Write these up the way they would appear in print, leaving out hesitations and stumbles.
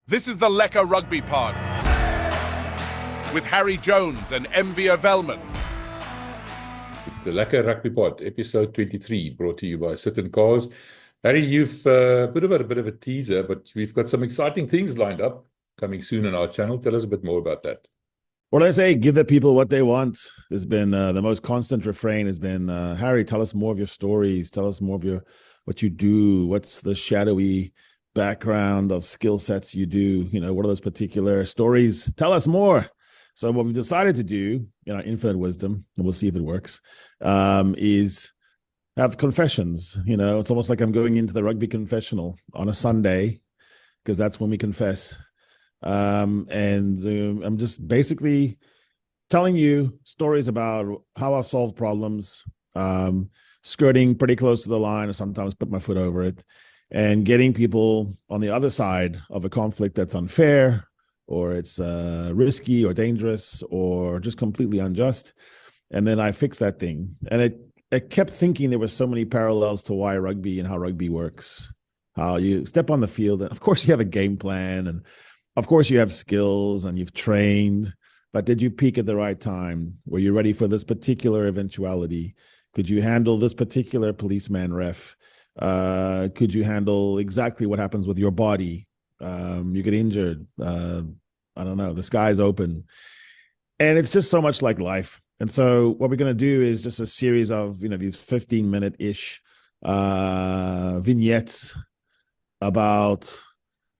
This is the Lekker Rugby Pod with Harry Jones and MV Welman. The Lekker Rugby Pod, episode 23, brought to you by Sit and Cars. Harry, you've put about a bit of a teaser, but we've got some exciting things lined up coming soon on our channel. Tell us a bit more about that. What I say, give the people what they want. There's been the most constant refrain has been, Harry, tell us more of your stories. Tell us more of what you do. What's the shadowy background of skill sets you do? You know, what are those particular stories? Tell us more. So what we've decided to do, in our infinite wisdom, and we'll see if it works, is have confessions. You know, it's almost like I'm going into the rugby confessional on a Sunday, because that's when we confess. I'm just basically telling you stories about how I've solved problems, skirting pretty close to the line, or sometimes put my foot over it, and getting people on the other side of a conflict that's unfair, or it's risky or dangerous or just completely unjust. And then I fix that thing. And I kept thinking there were so many parallels to why rugby and how rugby works, how you step on the field. And of course you have a game plan, and of course you have skills and you've trained, but did you peak at the right time? Were you ready for this particular eventuality? Could you handle this particular policeman ref? Could you handle exactly what happens with your body? You get injured. I don't know. The sky's open. And it's just so much like life. And so what we're going to do is just a series of, these 15-minute-ish vignettes about,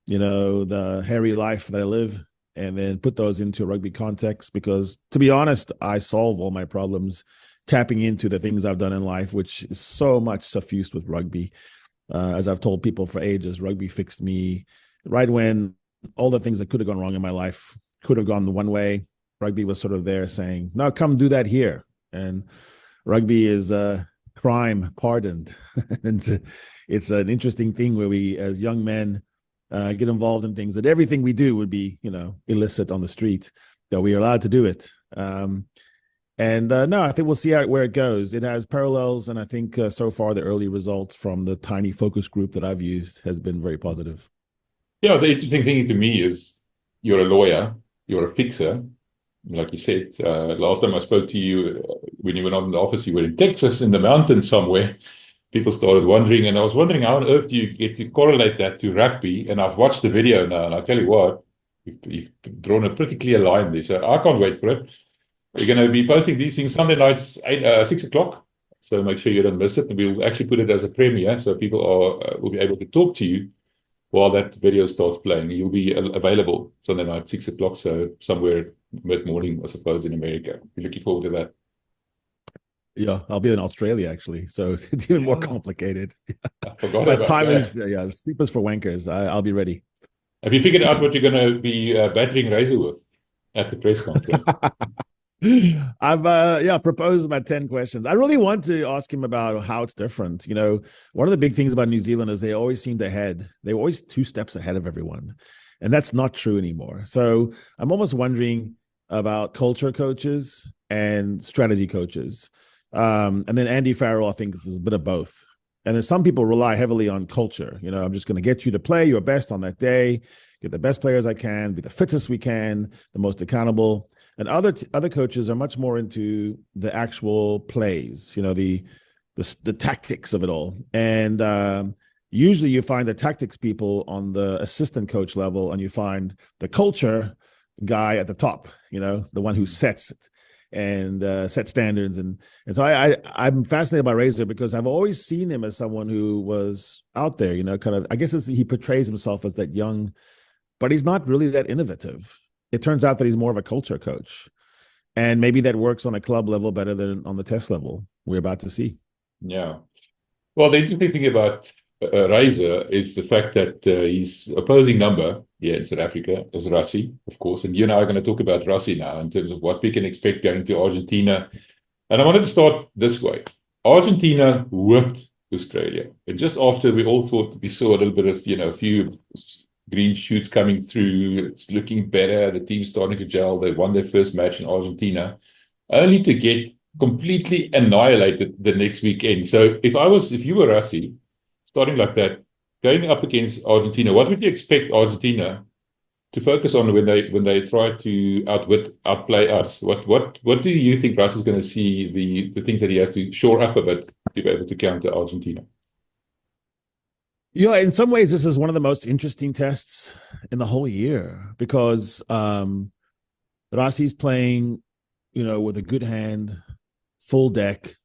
the hairy life that I live, and then put those into a rugby context, because to be honest, I solve all my problems tapping into the things I've done in life, which is so much suffused with rugby. As I've told people for ages, rugby fixed me right when all the things that could have gone wrong in my life could have gone the one way. Rugby was sort of there saying, no, come do that here. And rugby is crime pardoned. And it's an interesting thing where we, as young men, get involved in things that everything we do would be, illicit on the street, that we are allowed to do it. No, I think we'll see where it goes. It has parallels, and I think so far the early results from the tiny focus group that I've used has been very positive. Yeah, the interesting thing to me is you're a lawyer, you're a fixer. Like you said, last time I spoke to you, when you were not in the office, you were in Texas, in the mountains somewhere. People started wondering, and I was wondering, how on earth do you get to correlate that to rugby? And I've watched the video now, and I tell you what, you've drawn a pretty clear line there. So I can't wait for it. We're going to be posting these things Sunday nights, 6 o'clock. So make sure you don't miss it. And we'll actually put it as a premiere, so people will be able to talk to you while that video starts playing. You'll be available Sunday night, 6 o'clock. So somewhere mid-morning, I suppose, in America. We're looking forward to that. Yeah, I'll be in Australia, actually. So it's even more complicated. I forgot but about time that. Sleep is for wankers. I'll be ready. Have you figured out what you're going to be battering Razor with at the press conference? I've proposed about 10 questions. I really want to ask him about how it's different. One of the big things about New Zealand is they always seemed ahead. They were always 2 steps ahead of everyone. And that's not true anymore. So I'm almost wondering about culture coaches and strategy coaches. And then Andy Farrell, I think, is a bit of both. And then some people rely heavily on culture. I'm just going to get you to play your best on that day, get the best players I can, be the fittest we can, the most accountable. And other coaches are much more into the actual plays, the tactics of it all. And usually you find the tactics people on the assistant coach level, and you find the culture guy at the top, the one who sets it and set standards. And so I'm fascinated by Razor, because I've always seen him as someone who was out there, kind of, I guess he portrays himself as that young, but he's not really that innovative. It turns out that he's more of a culture coach, and maybe that works on a club level better than on the test level. We're about to see. Yeah. Well, the interesting thing about Razor is the fact that his opposing number here in South Africa is Rassie, of course. And you and I are going to talk about Rassie now in terms of what we can expect going to Argentina. And I wanted to start this way. Argentina whipped Australia. And just after we all thought we saw a little bit of, a few green shoots coming through, it's looking better, the team's starting to gel, they won their first match in Argentina, only to get completely annihilated the next weekend. So if you were Rassie, starting like that, going up against Argentina, what would you expect Argentina to focus on when they try to outplay us. What do you think Russ is going to see the things that he has to shore up a bit to be able to counter Argentina? Yeah, in some ways, this is one of the most interesting tests in the whole year because Rassie's playing, with a good hand, full deck,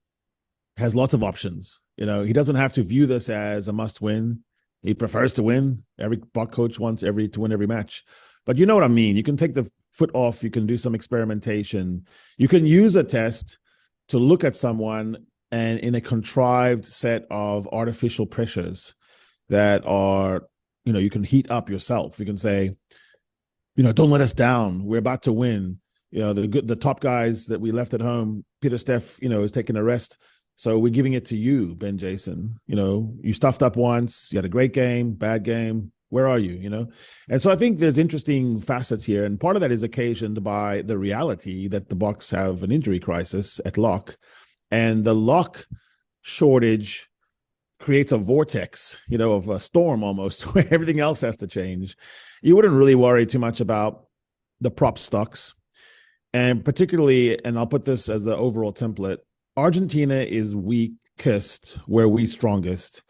has lots of options. He doesn't have to view this as a must-win. He prefers to win. Every Bok coach wants to win every match. But you know what I mean. You can take the foot off. You can do some experimentation. You can use a test to look at someone and in a contrived set of artificial pressures that are, you can heat up yourself. You can say, don't let us down. We're about to win. The top guys that we left at home, Peter Steff, is taking a rest. So we're giving it to you, Ben Jason. You stuffed up once, you had a great game, bad game. Where are you? And so I think there's interesting facets here. And part of that is occasioned by the reality that the Boks have an injury crisis at lock. And the lock shortage creates a vortex, of a storm almost, where everything else has to change. You wouldn't really worry too much about the prop stocks. And particularly, and I'll put this as the overall template, Argentina is weakest where we're strongest.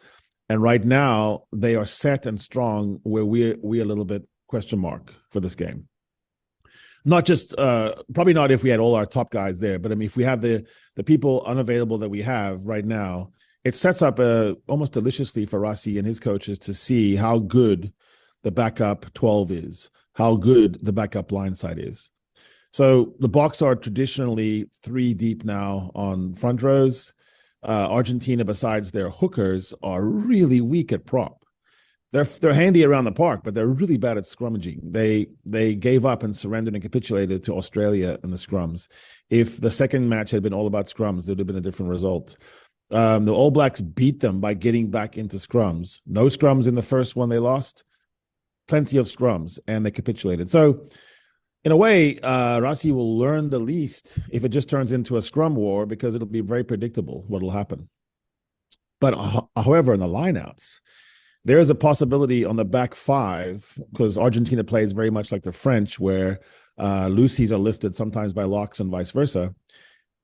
And right now, they are set and strong where we're a little bit question mark for this game. Not just, probably not if we had all our top guys there, but I mean, if we have the people unavailable that we have right now, it sets up almost deliciously for Rassie and his coaches to see how good the backup 12 is, how good the backup blindside is. So the Boks are traditionally 3 deep now on front rows. Argentina, besides their hookers, are really weak at prop. They're handy around the park, but they're really bad at scrummaging. They gave up and surrendered and capitulated to Australia in the scrums. If the second match had been all about scrums, there would have been a different result. The All Blacks beat them by getting back into scrums. No scrums in the first one they lost. Plenty of scrums, and they capitulated. So in a way, Rassie will learn the least if it just turns into a scrum war because it'll be very predictable what will happen. But however, in the lineouts, there is a possibility on the back 5 because Argentina plays very much like the French where loosies are lifted sometimes by locks and vice versa.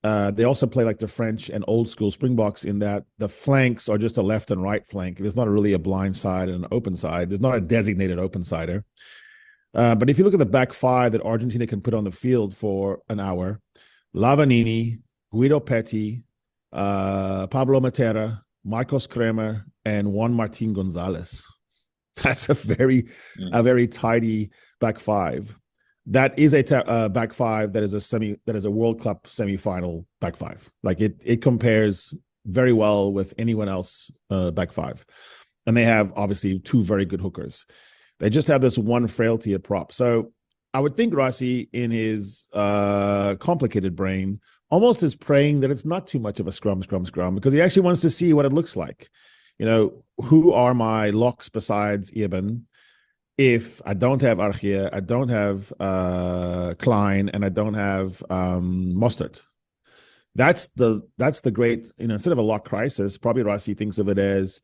They also play like the French and old school Springboks in that the flanks are just a left and right flank. There's not really a blind side and an open side. There's not a designated open sider. But if you look at the back 5 that Argentina can put on the field for an hour, Lavanini, Guido Petti, Pablo Matera, Marcos Kremer, and Juan Martin Gonzalez. That's a very tidy back 5. That is a back 5 that is a World Cup semifinal back 5. Like it compares very well with anyone else back 5. And they have obviously 2 very good hookers. They just have this one frailty at prop. So I would think Rassie, in his complicated brain, almost is praying that it's not too much of a scrum, because he actually wants to see what it looks like. Who are my locks besides Eben? If I don't have Archie, I don't have Klein, and I don't have Mostert. That's the great, instead of a lock crisis, probably Rassie thinks of it as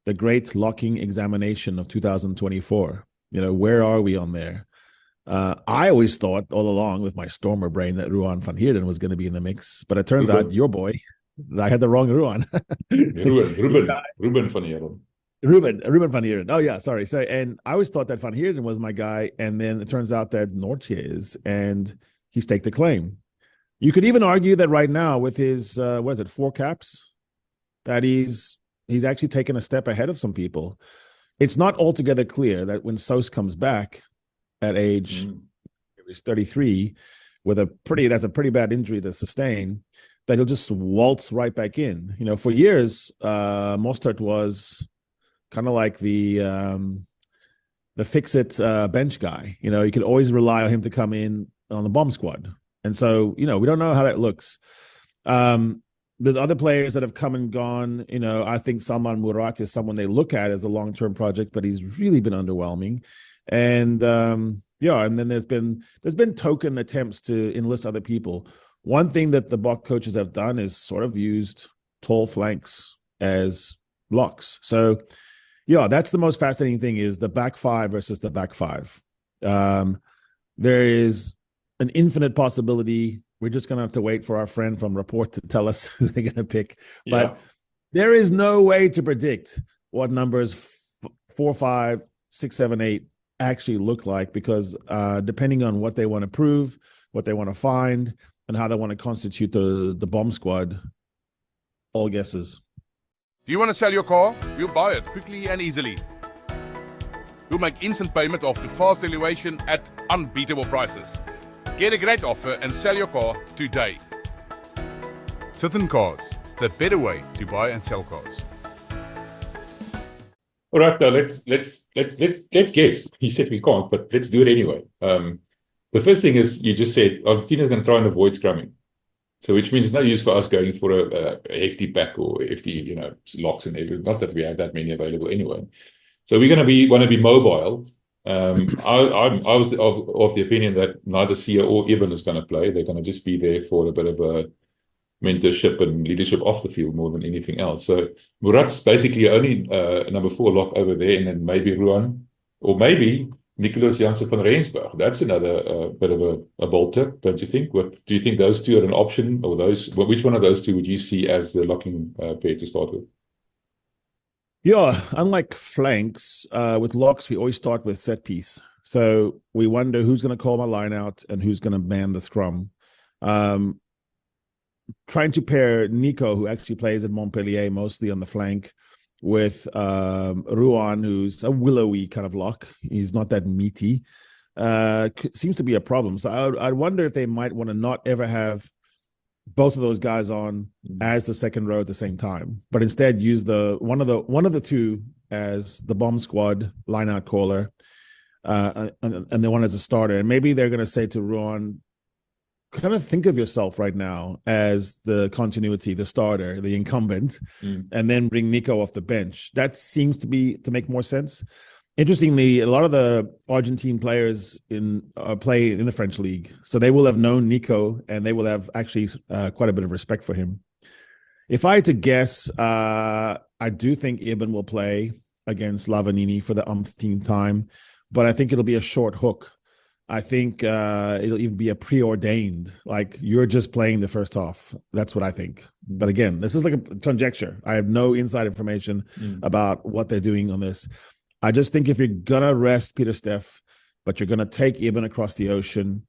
the great locking examination of 2024. Where are we on there? I always thought all along with my Stormer brain that Ruan van Heerden was going to be in the mix, but it turns out your boy, I had the wrong Ruan. Ruben van Heerden. Ruben van Heerden. Oh yeah, sorry. So, and I always thought that van Heerden was my guy, and then it turns out that Nortje is, and he staked a claim. You could even argue that right now with his 4 caps, that he's actually taken a step ahead of some people. It's not altogether clear that when Sous comes back at age 33 with that's a pretty bad injury to sustain, that he'll just waltz right back in. For years, Mostert was kind of like the fix-it bench guy. You could always rely on him to come in on the bomb squad. And so, we don't know how that looks. There's other players that have come and gone. I think Salman Murat is someone they look at as a long-term project, but he's really been underwhelming. And and then there's been token attempts to enlist other people. One thing that the Bok coaches have done is sort of used tall flanks as locks. So, that's the most fascinating thing is the back 5 versus the back 5. There is an infinite possibility. We're just going to have to wait for our friend from Report to tell us who they're going to pick. Yeah. But there is no way to predict what numbers 4, 5, 6, 7, 8 actually look like, because depending on what they want to prove, what they want to find, and how they want to constitute the bomb squad, all guesses. Do you want to sell your car? We'll buy it quickly and easily. We'll make instant payment after fast valuation at unbeatable prices. Get a great offer and sell your car today. Sithen Cars, the better way to buy and sell cars. All right, so let's guess. He said we can't, but let's do it anyway. The first thing is, you just said Argentina is going to try and avoid scrumming. So which means no use for us going for a hefty pack or hefty, locks and everything. Not that we have that many available anyway. So we're going to want to be mobile. I was of the opinion that neither Sia or Eben is going to play. They're going to just be there for a bit of a mentorship and leadership off the field more than anything else. So Murat's basically only number 4 lock over there, and then maybe Ruan, or maybe Nicholas Janssen van Rensburg. That's another bit of a bold tip, don't you think? What do you think, those two are an option, or which one of those two would you see as the locking pair to start with? Yeah, unlike flanks, with locks, we always start with set piece. So we wonder who's going to call my line out and who's going to man the scrum. Trying to pair Nico, who actually plays at Montpellier mostly on the flank, with Ruan, who's a willowy kind of lock. He's not that meaty. Seems to be a problem. So I wonder if they might want to not ever have both of those guys on as the second row at the same time, but instead use one of the two as the bomb squad line out caller, and the one as a starter. And maybe they're going to say to Ruan, kind of think of yourself right now as the continuity, the starter, the incumbent, and then bring Nico off the bench. That seems to make more sense. Interestingly, a lot of the Argentine players play in the French league, so they will have known Nico, and they will have actually quite a bit of respect for him. If I had to guess, I do think Eben will play against Lavanini for the umpteenth time, but I think it'll be a short hook. I think it'll even be a preordained, like you're just playing the first half. That's what I think. But again, this is like a conjecture. I have no inside information about what they're doing on this. I just think if you're going to rest Peter Steff, but you're going to take Eben across the ocean,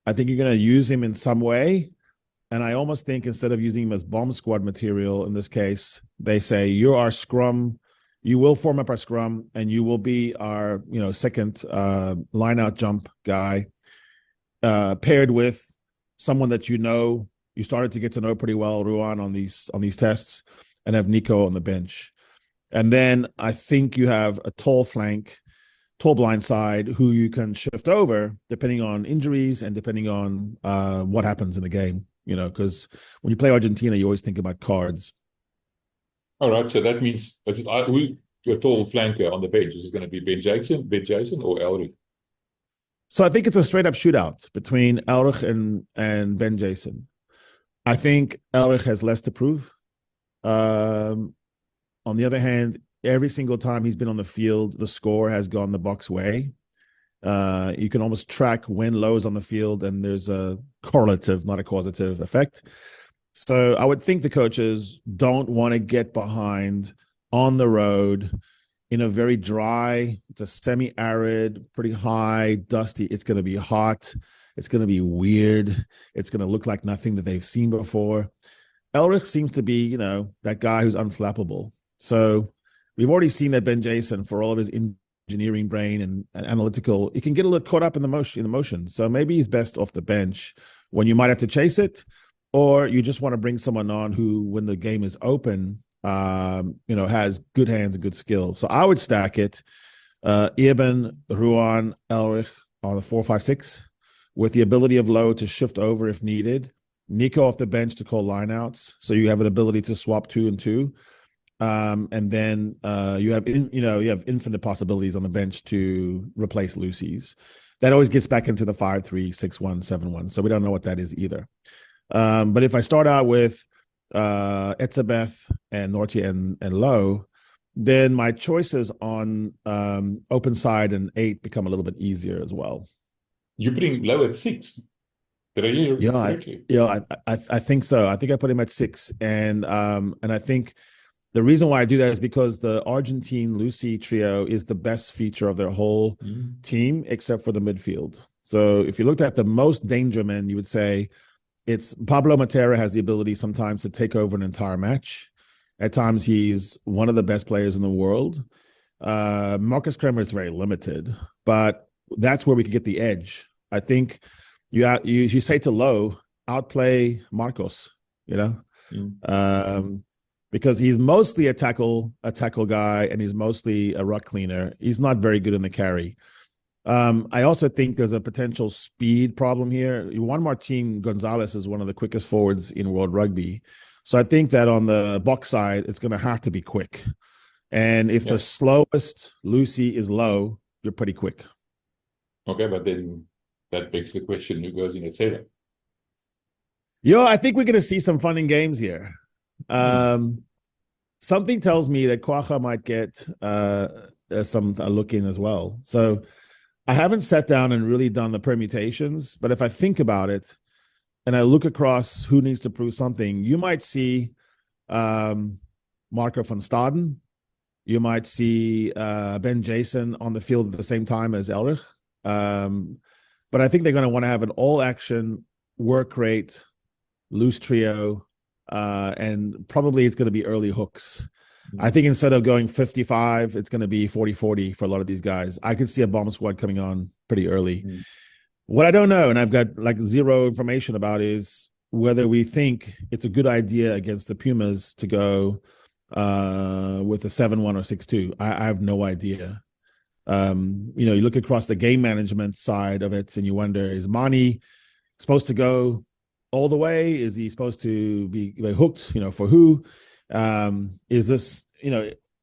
I think you're going to use him in some way. And I almost think instead of using him as bomb squad material in this case, they say, you're our scrum. You will form up our scrum, and you will be our, second line out jump guy, paired with someone that you started to get to know pretty well, Ruan, on these tests, and have Nico on the bench. And then I think you have a tall blind side who you can shift over depending on injuries and depending on what happens in the game. Because when you play Argentina, you always think about cards. All right, so that means your tall flanker on the bench is going to be Ben Jason or Elrich? So I think it's a straight up shootout between Elrich and Ben Jason. I think Elrich has less to prove. On the other hand, every single time he's been on the field, the score has gone the Boks way. You can almost track when Lowe's on the field, and there's a correlative, not a causative effect. So I would think the coaches don't want to get behind on the road in a very dry, it's a semi-arid, pretty high, dusty. It's going to be hot. It's going to be weird. It's going to look like nothing that they've seen before. Elrich seems to be, that guy who's unflappable. So we've already seen that Ben Jason, for all of his engineering brain and analytical, he can get a little caught up in the motion. So maybe he's best off the bench when you might have to chase it, or you just want to bring someone on who, when the game is open, has good hands and good skill. So I would stack it, Eben, Ruan, Elrich on the 4-5-6, with the ability of Lowe to shift over if needed. Nico off the bench to call lineouts, so you have an ability to swap 2 and 2, and then you have infinite possibilities on the bench to replace Lucy's. That always gets back into the 5-3, 6-1, 7-1. So we don't know what that is either. But if I start out with Etzebeth and Nortje and Lowe, then my choices on open side and 8 become a little bit easier as well. You're putting low at 6. Did I hear you correctly? I think so. I think I put him at 6, and I think the reason why I do that is because the Argentine Lucy trio is the best feature of their whole team, except for the midfield. So if you looked at the most danger men, you would say it's Pablo Matera has the ability sometimes to take over an entire match. At times, he's one of the best players in the world. Marcus Kremer is very limited, but that's where we could get the edge. I think you say to Low, outplay Marcos, because he's mostly a tackle guy, and he's mostly a ruck cleaner. He's not very good in the carry. I also think there's a potential speed problem here. Juan Martin Gonzalez is one of the quickest forwards in World Rugby. So I think that on the Boks side, it's going to have to be quick. And if the slowest Lucy is Low, you're pretty quick. Okay, but then that begs the question, who goes in at 7? I think we're going to see some fun and games here. Something tells me that Kwacha might get some look in as well. So I haven't sat down and really done the permutations, but if I think about it and I look across who needs to prove something, you might see Marco van Staden. You might see Ben Jason on the field at the same time as Elrich. But I think they're going to want to have an all-action work rate, loose trio, and probably it's going to be early hooks. I think instead of going 55, it's going to be 40-40 for a lot of these guys. I could see a bomb squad coming on pretty early. What I don't know, and I've got zero information about, is whether we think it's a good idea against the Pumas to go with a 7-1 or 6-2. I have no idea. You look across the game management side of it and you wonder, is Manie supposed to go all the way? Is he supposed to be hooked, for who? Is this,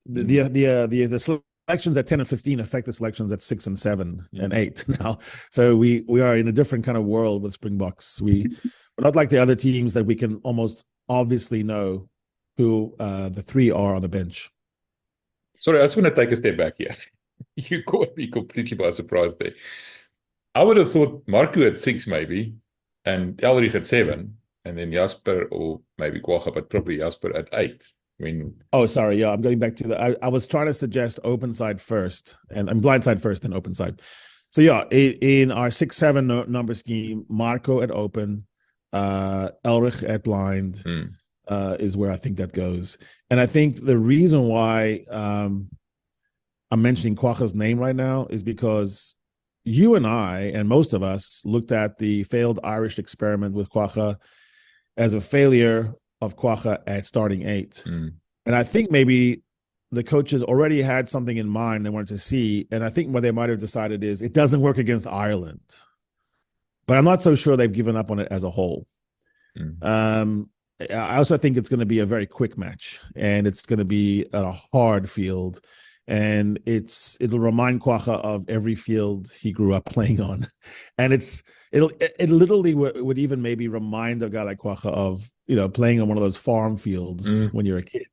the selections at 10 and 15 affect the selections at 6 and 7 and 8 now. So we are in a different kind of world with Springboks. We're not like the other teams that we can almost obviously know who the 3 are on the bench. Sorry, I just want to take a step back here. You caught me completely by surprise there. I would have thought Marco at 6 maybe, and Elrich at 7, and then Jasper or maybe Kwacha, but probably Jasper at 8. Oh, sorry. Yeah, I'm going back to I was trying to suggest open side first, and blind side first, then open side. So yeah, in our 6-7 number scheme, Marco at open, Elrich at blind is where I think that goes. And I think the reason why I'm mentioning Kwacha's name right now is because you and I, and most of us, looked at the failed Irish experiment with Kwacha as a failure of Kwacha at starting 8. And I think maybe the coaches already had something in mind they wanted to see. And I think what they might have decided is it doesn't work against Ireland. But I'm not so sure they've given up on it as a whole. I also think it's going to be a very quick match, and it's going to be at a hard field. And it'll remind Kwacha of every field he grew up playing on. And it literally would even maybe remind a guy like Kwacha of, playing on one of those farm fields when you're a kid.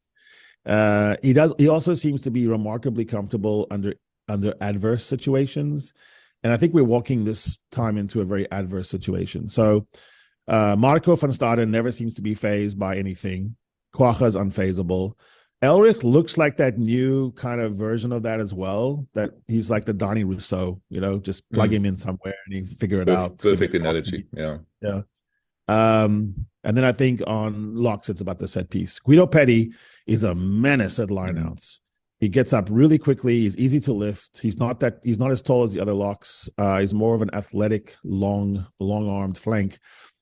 He also seems to be remarkably comfortable under adverse situations. And I think we're walking this time into a very adverse situation. So Marco van Staden never seems to be fazed by anything. Kwacha is unfazable. Elrich looks like that new kind of version of that as well, that he's like the Donnie Rousseau, just plug him in somewhere and he figure it out. Perfect analogy. Yeah. And then I think on locks, it's about the set piece. Guido Petty is a menace at lineouts. He gets up really quickly. He's easy to lift. He's not as tall as the other locks. He's more of an athletic, long-armed flank,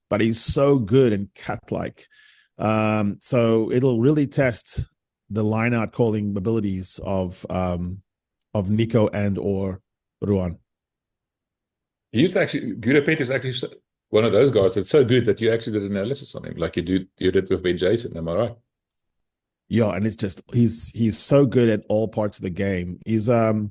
but he's so good and cat-like. So it'll really test the line-out calling abilities of Nico and or Ruan. Guido Petty is actually one of those guys that's so good that you actually did analysis on him, like you did with Ben Jason. Am I right? Yeah, and it's just he's so good at all parts of the game. He's I've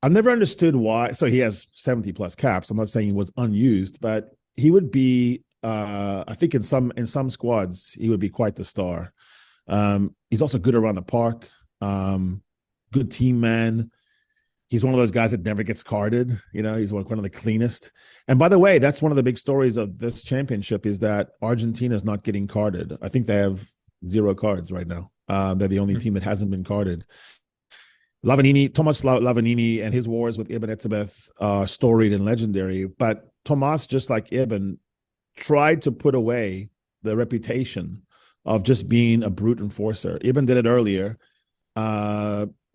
never understood why. So he has 70 plus caps. I'm not saying he was unused, but he would be I think in some squads he would be quite the star. He's also good around the park. good team man. He's one of those guys that never gets carded. He's one of the cleanest. And by the way, that's one of the big stories of this championship is that Argentina is not getting carded. I think they have 0 cards right now. They're the only team that hasn't been carded. Thomas Lavanini and his wars with Ibn Etzebeth are storied and legendary. But Thomas, just like Ibn, tried to put away the reputation of just being a brute enforcer. Ibn did it earlier.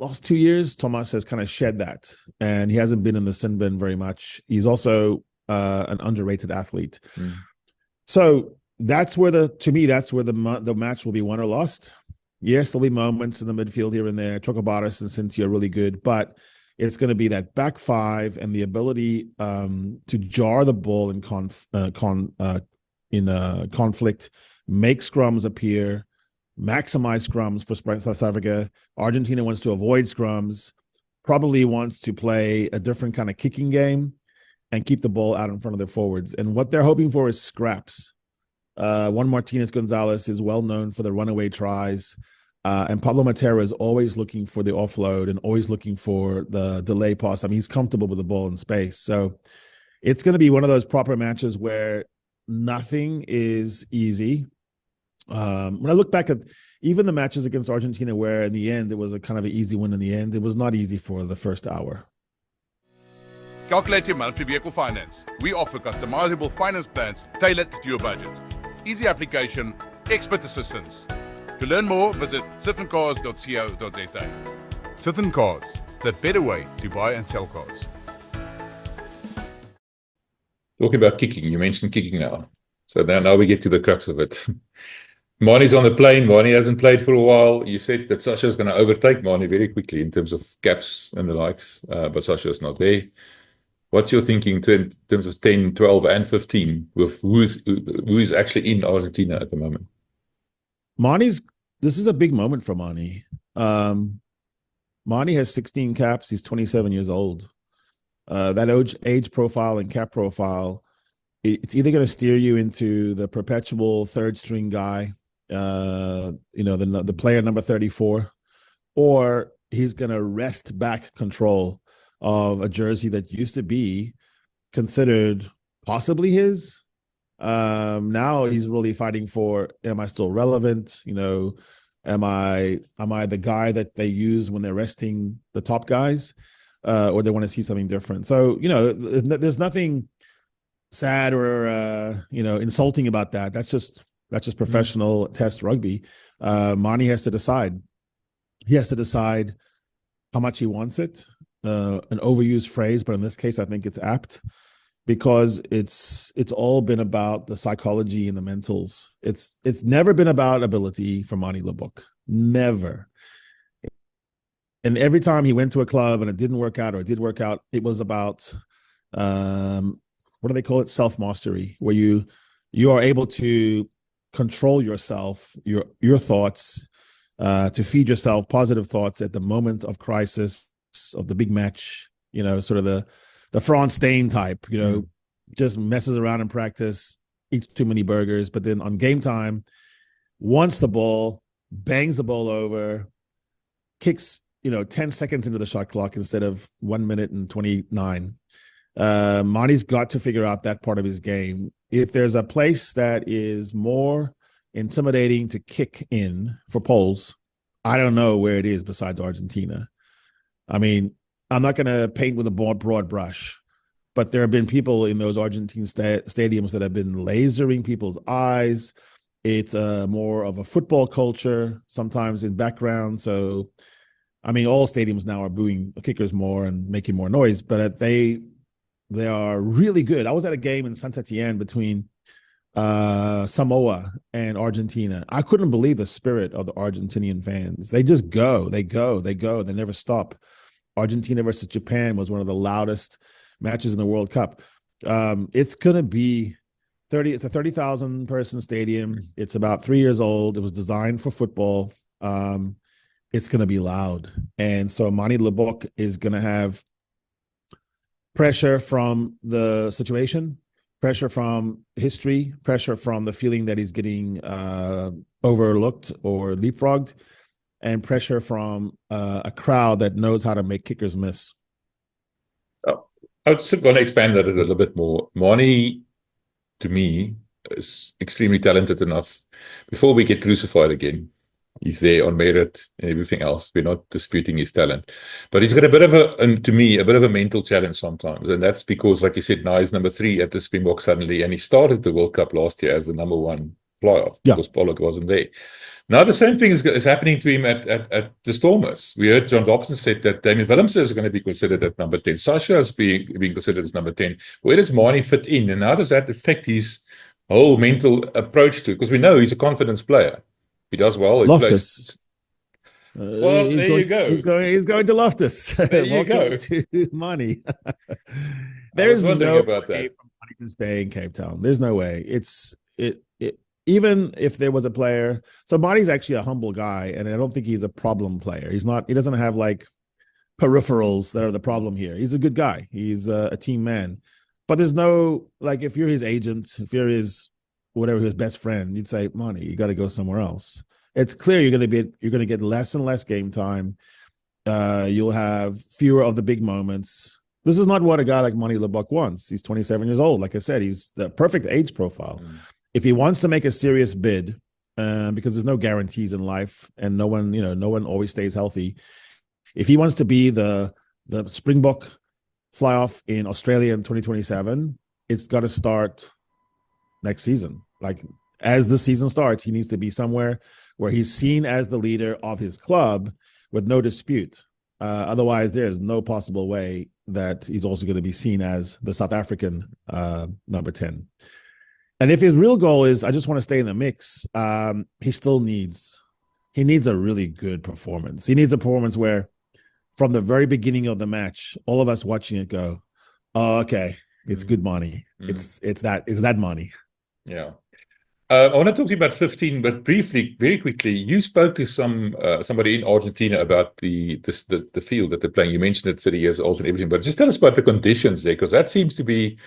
Last 2 years, Thomas has kind of shed that, and he hasn't been in the sin bin very much. He's also an underrated athlete. So that's where the match will be won or lost. Yes, there'll be moments in the midfield here and there. Chocobaris and Cynthia are really good, but it's going to be that back five and the ability to jar the ball in conflict, make scrums appear, maximize scrums for South Africa. Argentina wants to avoid scrums, probably wants to play a different kind of kicking game and keep the ball out in front of their forwards. And what they're hoping for is scraps. Juan Martinez Gonzalez is well known for the runaway tries. And Pablo Matera is always looking for the offload and always looking for the delay pass. I mean, he's comfortable with the ball in space. So it's going to be one of those proper matches where nothing is easy. When I look back at even the matches against Argentina, where in the end it was a kind of an easy win in the end, it was not easy for the first hour. Calculate your monthly vehicle finance. We offer customizable finance plans tailored to your budget. Easy application, expert assistance. To learn more, visit sithandcars.co.za. Sithan Cars, the better way to buy and sell cars. Talking about kicking, you mentioned kicking now. So now we get to the crux of it. Manie's on the plane. Manie hasn't played for a while. You said that Sasha is going to overtake Manie very quickly in terms of caps and the likes, but Sasha is not there. What's your thinking in terms of 10, 12, and 15 with who is actually in Argentina at the moment? This is a big moment for Manie. Manie has 16 caps. He's 27 years old. That age profile and cap profile, it's either going to steer you into the perpetual third string guy, the player number 34, or he's going to wrest back control of a jersey that used to be considered possibly his. Now he's really fighting for, am I still relevant? Am I the guy that they use when they're resting the top guys, or they want to see something different? So, there's nothing sad or insulting about that. That's just professional test rugby. Manie has to decide. He has to decide how much he wants it. An overused phrase, but in this case, I think it's apt because it's all been about the psychology and the mentals. It's never been about ability for Manie Libbok. Never. And every time he went to a club and it didn't work out or it did work out, it was about what do they call it? Self-mastery, where you are able to control yourself, your thoughts, to feed yourself positive thoughts at the moment of crisis, of the big match, sort of the Franz Steyn type, just messes around in practice, eats too many burgers, but then on game time, wants the ball, bangs the ball over, kicks, 10 seconds into the shot clock instead of 1 minute and 29. Manie's got to figure out that part of his game. If there's a place that is more intimidating to kick in for Poles, I don't know where it is besides Argentina. I mean, I'm not going to paint with a broad brush, but there have been people in those Argentine stadiums that have been lasering people's eyes. It's more of a football culture, sometimes in background. So, I mean, all stadiums now are booing kickers more and making more noise, but they are really good. I was at a game in Saint Etienne between Samoa and Argentina. I couldn't believe the spirit of the Argentinian fans. They just go. They never stop. Argentina versus Japan was one of the loudest matches in the World Cup. It's going to be it's a 30,000 person stadium. It's about 3 years old. It was designed for football. It's going to be loud. And so Manie Libbok is going to have pressure from the situation, pressure from history, pressure from the feeling that he's getting overlooked or leapfrogged. and pressure from a crowd that knows how to make kickers miss. Oh, I was just going to expand that a little bit more. Manie, to me, is extremely talented enough. Before we get crucified again, he's there on merit and everything else. We're not disputing his talent. But he's got a bit of to me, a bit of a mental challenge sometimes. And that's because, like you said, now he's number 3 at the Springbok suddenly. And he started the World Cup last year as the number 1 fly-off because Pollard wasn't there. Now the same thing is happening to him at the Stormers. We heard John Dobson said that Damien Willemse is going to be considered at number 10. Sasha is being considered as number 10. Where does Manie fit in? And how does that affect his whole mental approach to it? Because we know he's a confidence player. He does well. Loftus. Well, there you go. He's going to Loftus. There you go. To Manie. There's no way for Manie to stay in Cape Town. There's no way. Even if there was a player, so Manie's actually a humble guy, and I don't think he's a problem player. He doesn't have like peripherals that are the problem here. He's a good guy. He's a team man. But there's no, like, if you're his agent, if you're his best friend, you'd say, Manie, you got to go somewhere else. It's clear you're going to get less and less game time. You'll have fewer of the big moments. This is not what a guy like Manie Libbok wants. He's 27 years old. Like I said, he's the perfect age profile. If he wants to make a serious bid, because there's no guarantees in life, and no one always stays healthy. If he wants to be the Springbok fly-off in Australia in 2027, it's got to start next season. Like, as the season starts, he needs to be somewhere where he's seen as the leader of his club with no dispute. Otherwise, there's no possible way that he's also going to be seen as the South African number 10. And if his real goal is, I just want to stay in the mix, he still needs a really good performance. He needs a performance where, from the very beginning of the match, all of us watching it go, oh, okay, it's good Manie. It's that Manie. Yeah. I want to talk to you about 15, but briefly, very quickly, you spoke to somebody in Argentina about the field that they're playing. You mentioned it 30 years old and everything, but just tell us about the conditions there, because that seems to be.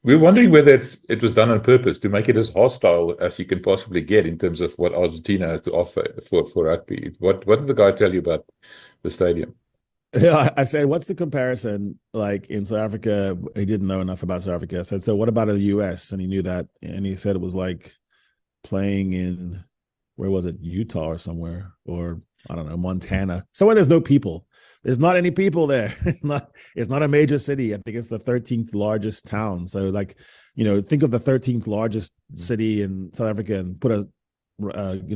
We're wondering whether it was done on purpose to make it as hostile as you can possibly get in terms of what Argentina has to offer for rugby. What did the guy tell you about the stadium? Yeah, I said, what's the comparison? Like, in South Africa, he didn't know enough about South Africa. I said, so what about in the US? And he knew that. And he said it was like playing in, where was it? Utah or somewhere, or I don't know, Montana, somewhere there's no people. There's not any people there. It's not a major city. I think it's the 13th largest town. So, like, think of the 13th largest city in South Africa and put a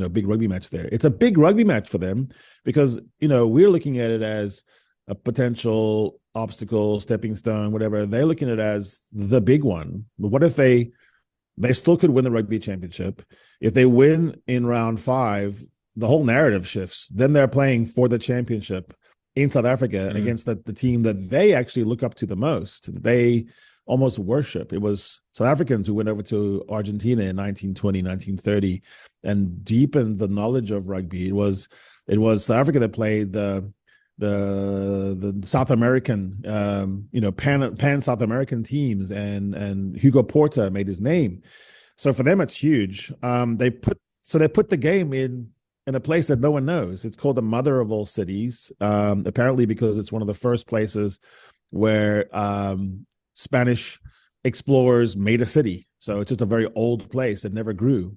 big rugby match there. It's a big rugby match for them because, we're looking at it as a potential obstacle, stepping stone, whatever. They're looking at it as the big one. But what if they still could win the Rugby Championship? If they win in round 5, the whole narrative shifts. Then they're playing for the championship in South Africa against the team that they actually look up to the most. They almost worship. It was South Africans who went over to Argentina in 1920, 1930 and deepened the knowledge of rugby. It was South Africa that played the South American, pan South American teams, and Hugo Porta made his name. So for them, it's huge. They put the game in a place that no one knows. It's called the mother of all cities, apparently because it's one of the first places where Spanish explorers made a city. So it's just a very old place that never grew.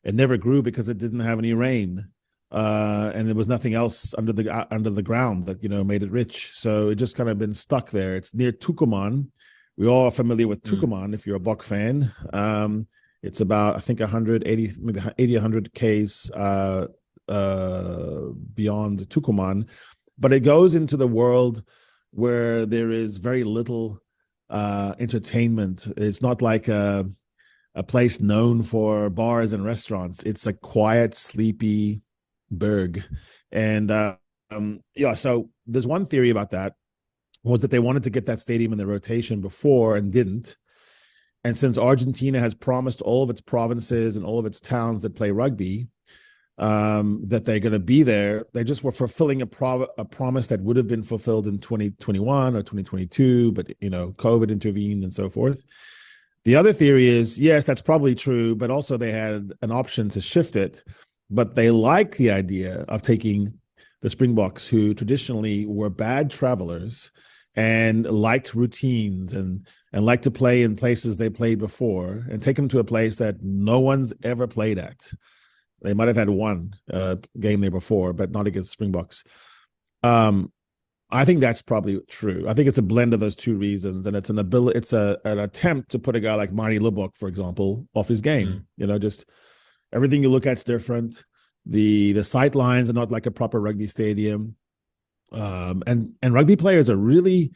It never grew because it didn't have any rain, and there was nothing else under the ground that made it rich. So it just kind of been stuck there. It's near Tucumán. We all are familiar with Tucumán if you're a Bok fan. It's about, I think, 180, maybe 80, 100 Ks beyond Tucumán, but it goes into the world where there is very little entertainment. It's not like a place known for bars and restaurants. It's a quiet, sleepy burg. And so there's one theory about that, was that they wanted to get that stadium in the rotation before and didn't. And since Argentina has promised all of its provinces and all of its towns that play rugby that they're going to be there, they just were fulfilling a promise that would have been fulfilled in 2021 or 2022, but COVID intervened and so forth. The other theory is, yes, that's probably true, but also they had an option to shift it, but they like the idea of taking the Springboks, who traditionally were bad travelers and liked routines and liked to play in places they played before, and take them to a place that no one's ever played at. They might have had one game there before, but not against Springboks. I think that's probably true. I think it's a blend of those two reasons, and it's an attempt to put a guy like Manie REALLY, for example, off his game. Just everything you look at's different. The sight lines are not like a proper rugby stadium. And rugby players are really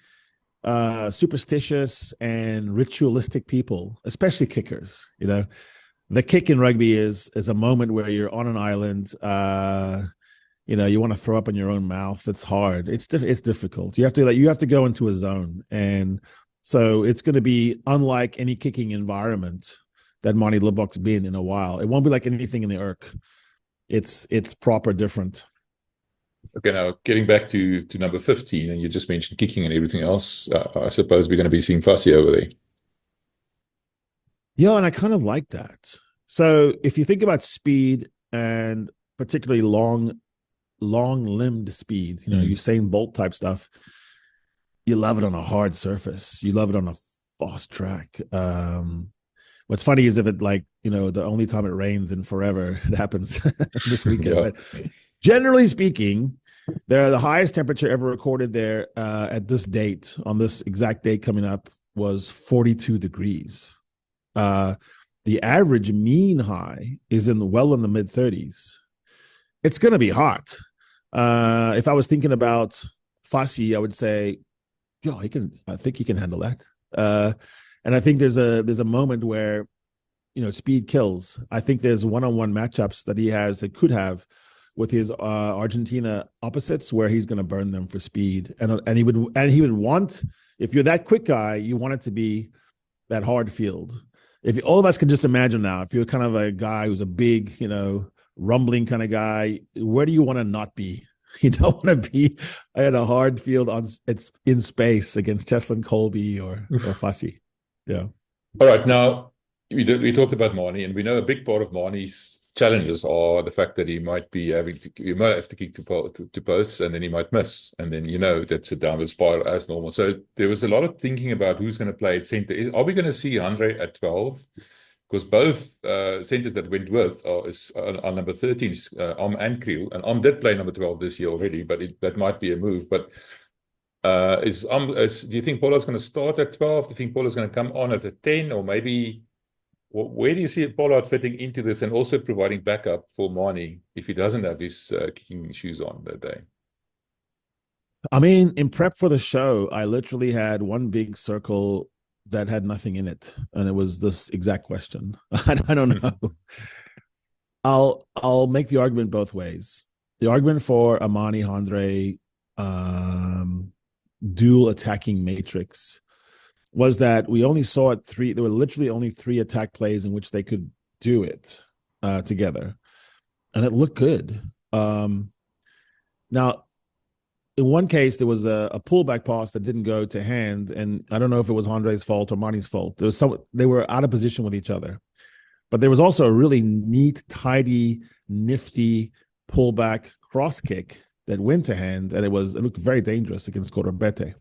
superstitious and ritualistic people, especially kickers. The kick in rugby is a moment where you're on an island. You want to throw up in your own mouth. It's hard. It's difficult. You have to go into a zone, and so it's going to be unlike any kicking environment that Manie REALLY's been in a while. It won't be like anything in the Urk. It's proper different. Okay, now getting back to number 15, and you just mentioned kicking and everything else. I suppose we're going to be seeing Rassie over there. Yeah, and I kind of like that. So if you think about speed, and particularly long-limbed speed, Usain Bolt type stuff, you love it on a hard surface. You love it on a fast track. What's funny is if it the only time it rains in forever, it happens this weekend. Yeah. But generally speaking, the highest temperature ever recorded there at this date, on this exact date coming up, was 42 degrees. The average mean high is in the mid-30s. It's going to be hot. If I was thinking about Rassie, I would say, I think he can handle that. And I think there's a moment where, speed kills. I think there's one-on-one matchups that he could have with his Argentina opposites, where he's going to burn them for speed. And he would want, if you're that quick guy, you want it to be that hard field. If all of us can just imagine now, if you're kind of a guy who's a big, rumbling kind of guy, where do you want to not be? You don't want to be in a hard field it's in space against Cheslin Colby or Rassie. Yeah. All right. Now we talked about Manie, and we know a big part of Manie's challenges are the fact that he might have to kick to posts, and then he might miss, and then that's a downward spiral as normal. So there was a lot of thinking about who's going to play at centre. Are we going to see Andre at 12? Because both centres that went with are number 13s, and Kriel, and did play number 12 this year already, but that might be a move. But do you think Pollard's going to start at 12? Do you think Pollard's going to come on at a 10, or maybe? Where do you see Pollard fitting into this, and also providing backup for Manie if he doesn't have his kicking shoes on that day? I mean, in prep for the show, I literally had one big circle that had nothing in it, and it was this exact question. I don't know. I'll make the argument both ways. The argument for a Manie Andre dual attacking matrix was that we only saw it there were literally only 3 attack plays in which they could do it together. And it looked good. Now, in one case, there was a pullback pass that didn't go to hand. And I don't know if it was Andre's fault or Manie's fault. They were out of position with each other. But there was also a really neat, tidy, nifty pullback cross kick that went to hand. And it looked very dangerous against Bete.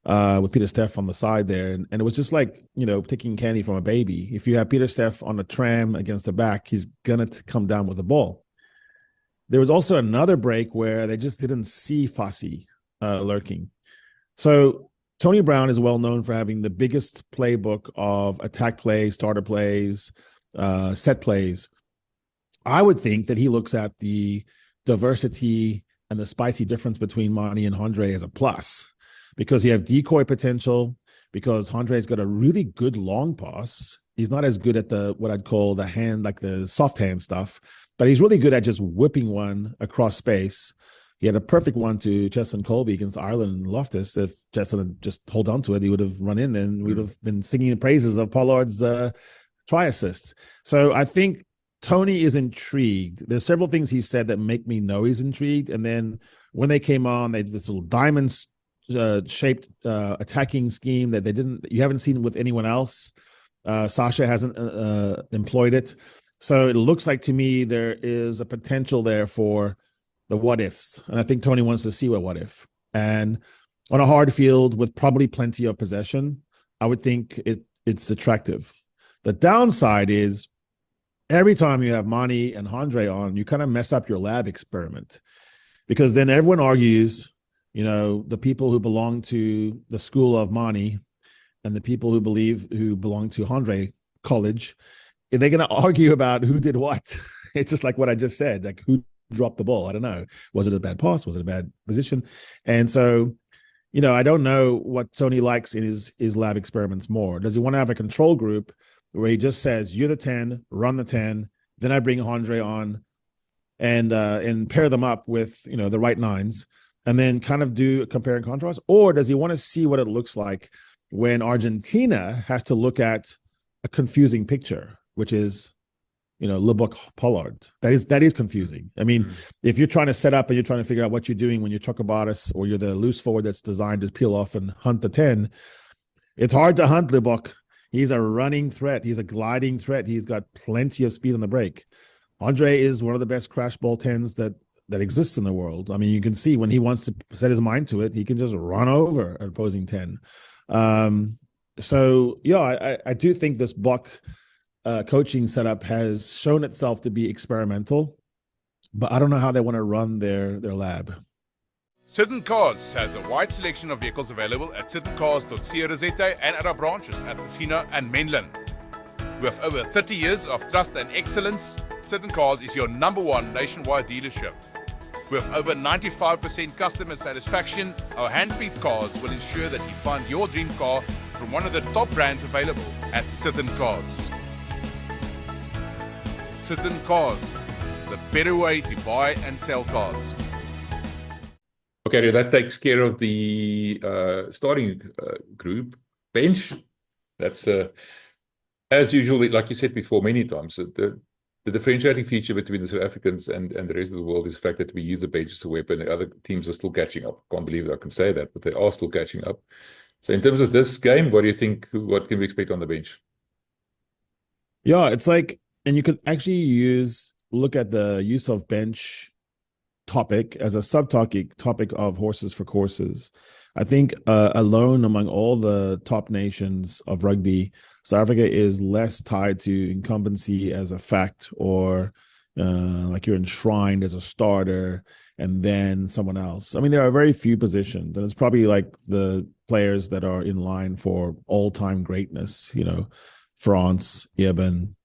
With Peter Steff on the side there. And it was just like, taking candy from a baby. If you have Peter Steff on a tram against the back, he's going to come down with the ball. There was also another break where they just didn't see Rassie lurking. So Tony Brown is well known for having the biggest playbook of attack plays, starter plays, set plays. I would think that he looks at the diversity and the spicy difference between Manie and Andre as a plus, because you have decoy potential, because Andre's got a really good long pass. He's not as good at what I'd call the hand, like the soft hand stuff, but he's really good at just whipping one across space. He had a perfect one to Cheslin Colby against Ireland and Loftus. If Cheslin had just hold on to it, he would have run in, and we'd have been singing the praises of Pollard's try assists. So I think Tony is intrigued. There's several things he said that make me know he's intrigued. And then when they came on, they did this little diamond shaped attacking scheme that you haven't seen with anyone else. Sasha hasn't employed it. So it looks like to me there is a potential there for the what ifs. And I think Tony wants to see what if. And on a hard field with probably plenty of possession, I would think it's attractive. The downside is every time you have Manie and Andre on, you kind of mess up your lab experiment, because then everyone argues, the people who belong to the school of Manie and the people who belong to Andre College, they're going to argue about who did what. It's just like what I just said, like who dropped the ball. I don't know. Was it a bad pass? Was it a bad position? And so, I don't know what Tony likes in his lab experiments more. Does he want to have a control group where he just says, you're the 10, run the 10, then I bring Andre on and pair them up with, the right nines, and then kind of do a compare and contrast? Or does he want to see what it looks like when Argentina has to look at a confusing picture, which is, Lubbock Pollard? That is confusing. I mean, if you're trying to set up and you're trying to figure out what you're doing when you're Chocobatis or you're the loose forward that's designed to peel off and hunt the 10, it's hard to hunt Lubbock. He's a running threat. He's a gliding threat. He's got plenty of speed on the break. Andre is one of the best crash ball 10s that exists in the world. I mean, you can see when he wants to set his mind to it, he can just run over an opposing 10. So, yeah, I do think this Bok coaching setup has shown itself to be experimental, but I don't know how they want to run their lab. Certain Cars has a wide selection of vehicles available at certaincars.co.za and at our branches at Casino and Menlyn. With over 30 years of trust and excellence, Certain Cars is your #1 nationwide dealership. With over 95% customer satisfaction, our hand-picked cars will ensure that you find your dream car from one of the top brands available at Certain Cars. Certain Cars, the better way to buy and sell cars. Okay, that takes care of the starting group. Bench, that's as usual, like you said before many times, the differentiating feature between the South Africans and the rest of the world is the fact that we use the bench as a weapon. The other teams are still catching up. Can't believe I can say that, but they are still catching up. So in terms of this game, what do you think, what can we expect on the bench? Yeah, it's like, and you could actually look at the use of bench topic as a subtopic of horses for courses. I think alone among all the top nations of rugby, South Africa is less tied to incumbency as a fact, or like you're enshrined as a starter and then someone else. I mean, there are very few positions, and it's probably like the players that are in line for all-time greatness, France, Eben,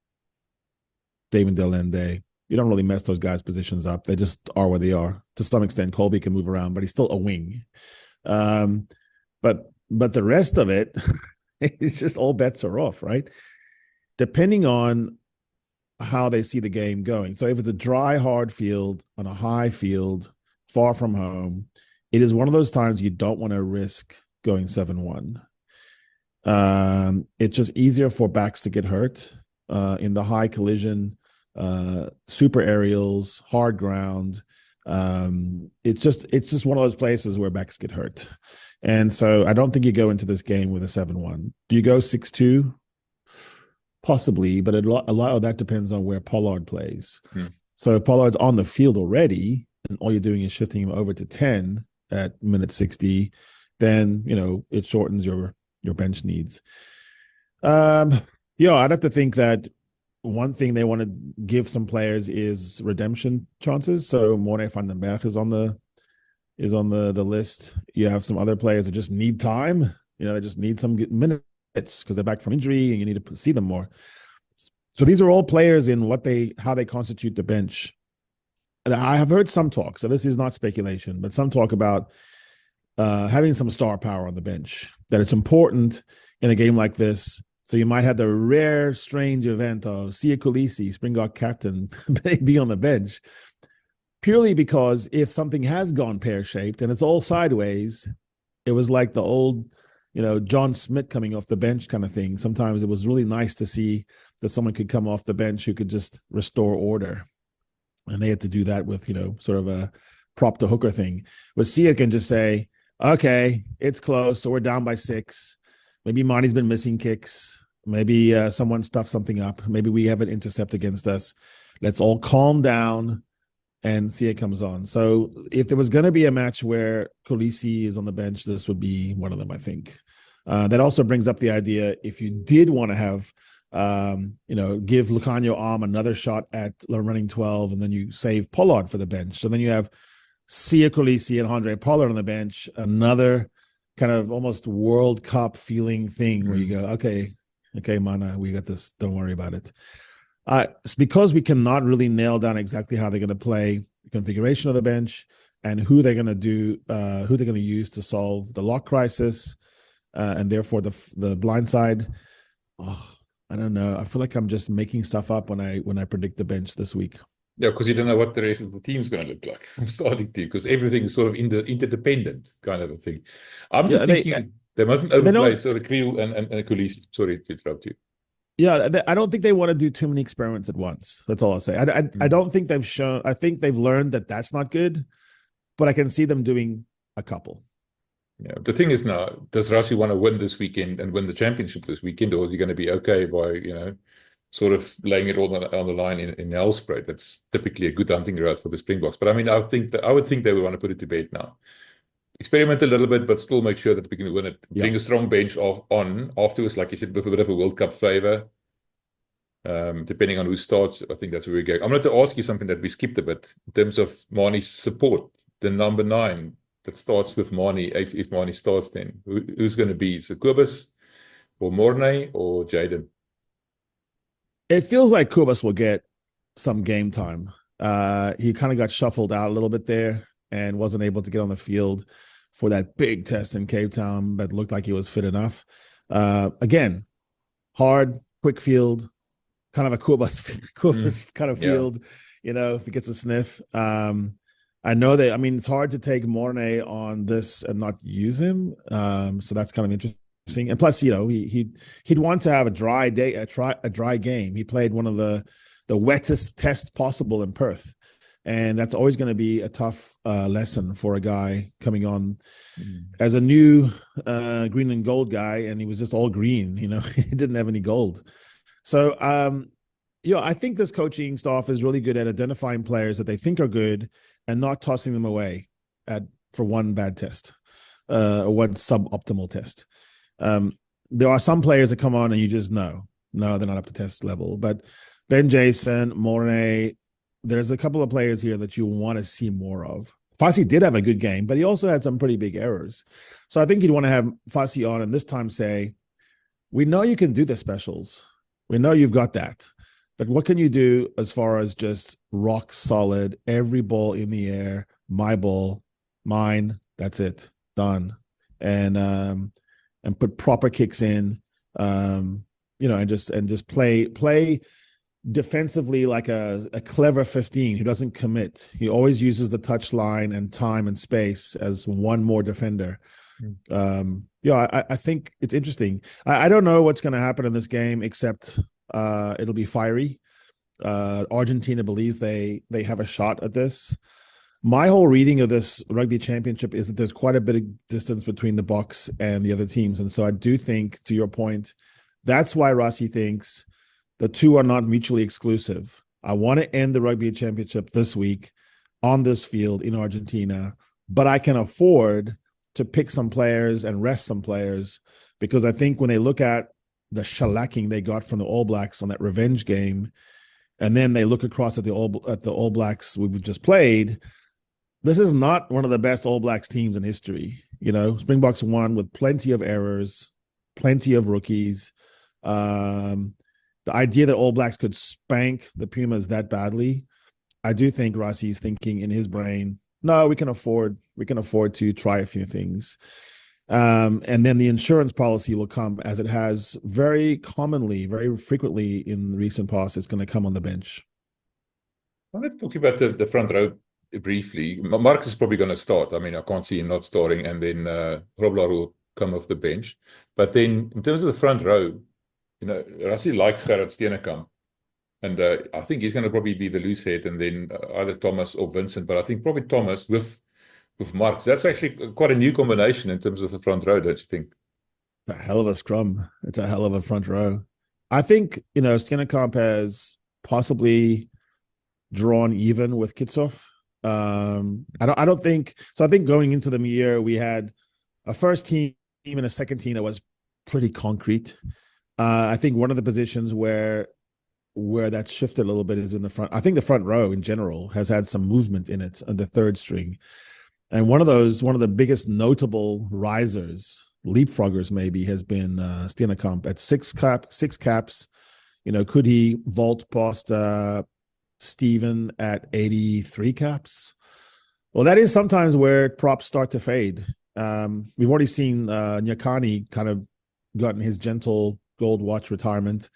David Delende. You don't really mess those guys' positions up. They just are where they are. To some extent, Colby can move around, but he's still a wing. But the rest of it, it's just all bets are off, right? Depending on how they see the game going. So if it's a dry, hard field on a high field, far from home, it is one of those times you don't want to risk going 7-1. It's just easier for backs to get hurt in the high collision, super aerials, hard ground. It's just one of those places where backs get hurt. And so I don't think you go into this game with a 7-1. Do you go 6-2? Possibly, but a lot of that depends on where Pollard plays. So if Pollard's on the field already, and all you're doing is shifting him over to 10 at minute 60, then, it shortens your bench needs. I'd have to think that one thing they want to give some players is redemption chances. So Morne van den Berg is on the list. You have some other players that just need time. They just need some minutes because they're back from injury and you need to see them more. So these are all players in how they constitute the bench. And I have heard some talk, so this is not speculation, but some talk about having some star power on the bench, that it's important in a game like this. So you might have the rare, strange event of Sia Kolisi, Springbok captain, be on the bench, purely because if something has gone pear-shaped and it's all sideways, it was like the old, John Smith coming off the bench kind of thing. Sometimes it was really nice to see that someone could come off the bench who could just restore order. And they had to do that with, sort of a prop to hooker thing. But Sia can just say, okay, it's close, so we're down by 6. Maybe Marty's been missing kicks. Maybe someone stuffed something up. Maybe we have an intercept against us. Let's all calm down and Sia comes on. So if there was going to be a match where Kolisi is on the bench, this would be one of them, I think. That also brings up the idea, if you did want to have, give Lucanio Arm another shot at running 12, and then you save Pollard for the bench. So then you have Sia Kolisi and Andre Pollard on the bench, another kind of almost World Cup feeling thing where you go, okay, Mana, we got this. Don't worry about it. It's because we cannot really nail down exactly how they're going to play, the configuration of the bench, and who they're going to use to solve the lock crisis, and therefore the blind side. Oh, I don't know. I feel like I'm just making stuff up when I predict the bench this week. Yeah, because you don't know what the rest of the team's going to look like. I'm starting to, because everything is sort of interdependent kind of a thing. I'm just thinking they mustn't overplay sort of Kriel and Kolisi. Sorry to interrupt you. Yeah, I don't think they want to do too many experiments at once. That's all I'll say. I don't think they've shown. I think they've learned that that's not good, but I can see them doing a couple. Yeah, the thing is now, does Rassie want to win this weekend and win the championship this weekend, or is he going to be okay by sort of laying it all on the line in Nelspruit? That's typically a good hunting ground for the Springboks. But I mean, I would think they would want to put it to bed now. Experiment a little bit, but still make sure that we can win it. Yeah. Bring a strong bench on afterwards, like you said, with a bit of a World Cup flavor. Depending on who starts, I think that's where we go. I'm going to ask you something that we skipped a bit in terms of Manie's support. The number 9 that starts with Manie, if Manie starts, then who's going to be? Is it Kobus or Mornay or Jaden? It feels like Kobus will get some game time. He kind of got shuffled out a little bit there and wasn't able to get on the field for that big test in Cape Town, but looked like he was fit enough. Again, hard, quick field, kind of a Kobus kind of field, if he gets a sniff. I know that, it's hard to take Mornay on this and not use him. So that's kind of interesting. And plus, he'd want to have a dry day, a dry game. He played one of the wettest tests possible in Perth. And that's always going to be a tough lesson for a guy coming on as a new green and gold guy. And he was just all green, he didn't have any gold. So, I think this coaching staff is really good at identifying players that they think are good and not tossing them away for one bad test or one suboptimal test. There are some players that come on and you just know, no, they're not up to test level. But Ben Jason, Mornay, there's a couple of players here that you want to see more of. Fassi did have a good game, but he also had some pretty big errors. So I think you'd want to have Fassi on and this time say, we know you can do the specials. We know you've got that. But what can you do as far as just rock solid, every ball in the air, my ball, mine, that's it, done. And put proper kicks in, and just play defensively like a clever 15 who doesn't commit. He always uses the touch line and time and space as one more defender. I think it's interesting. I don't know what's going to happen in this game, except it'll be fiery. Argentina believes they have a shot at this. My whole reading of this Rugby Championship is that there's quite a bit of distance between the Boks and the other teams. And so I do think, to your point, that's why Rassie thinks the two are not mutually exclusive. I want to end the Rugby Championship this week on this field in Argentina, but I can afford to pick some players and rest some players, because I think when they look at the shellacking they got from the All Blacks on that revenge game, and then they look across at the All Blacks we've just played, this is not one of the best All Blacks teams in history. Springboks won with plenty of errors, plenty of rookies. The idea that All Blacks could spank the Pumas that badly, I do think Rassie's thinking in his brain, no, we can afford to try a few things. And then the insurance policy will come, as it has very commonly, very frequently in the recent past. It's going to come on the bench. I want to talk about the front row briefly. Marcus is probably going to start. I can't see him not starting, and then Roblar will come off the bench. But then in terms of the front row, Rassie likes Gerard Steenekamp. And I think he's going to probably be the loose head, and then either Thomas or Vincent. But I think probably Thomas with Marcus. That's actually quite a new combination in terms of the front row, don't you think? It's a hell of a scrum. It's a hell of a front row. I think, Steenekamp has possibly drawn even with Kitsoff I don't think so. I think going into the year, we had a first team and a second team that was pretty concrete. I think one of the positions where that's shifted a little bit is in the front. I think the front row in general has had some movement in it on the third string. And one of the biggest notable risers, leapfroggers maybe, has been Steenekamp at six caps. Could he vault past Steven at 83 caps? Well, that is sometimes where props start to fade. We've already seen Nyakani kind of gotten his gentle gold watch retirement.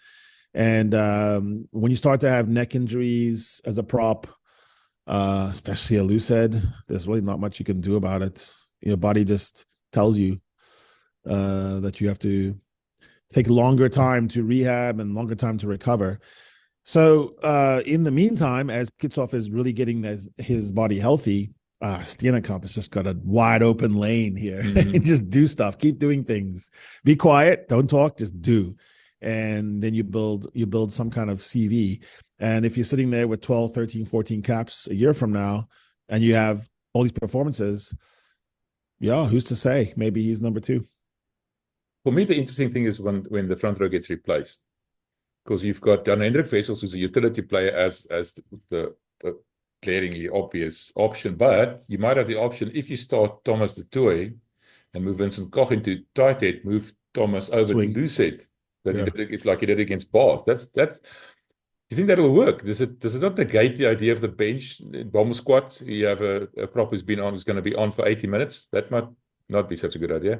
And when you start to have neck injuries as a prop, especially a loose head, there's really not much you can do about it. Your body just tells you that you have to take longer time to rehab and longer time to recover. So in the meantime, as Kitshoff is really getting his body healthy, Steenekamp has just got a wide open lane here. Mm-hmm. Just do stuff, keep doing things. Be quiet, don't talk, just do. And then you build some kind of CV. And if you're sitting there with 12, 13, 14 caps a year from now, and you have all these performances, yeah, who's to say? Maybe he's number 2. For me, the interesting thing is when the front row gets replaced, because you've got Hendrik Wessels, who's a utility player, as the glaringly obvious option. But you might have the option, if you start Thomas du Toit and move Vincent Koch into tight head, move Thomas over to loose head, that he did it like he did against Bath. That's. Do you think that will work? Does it not negate the idea of the bench bomb squad? You have a prop who's going to be on for 80 minutes. That might not be such a good idea.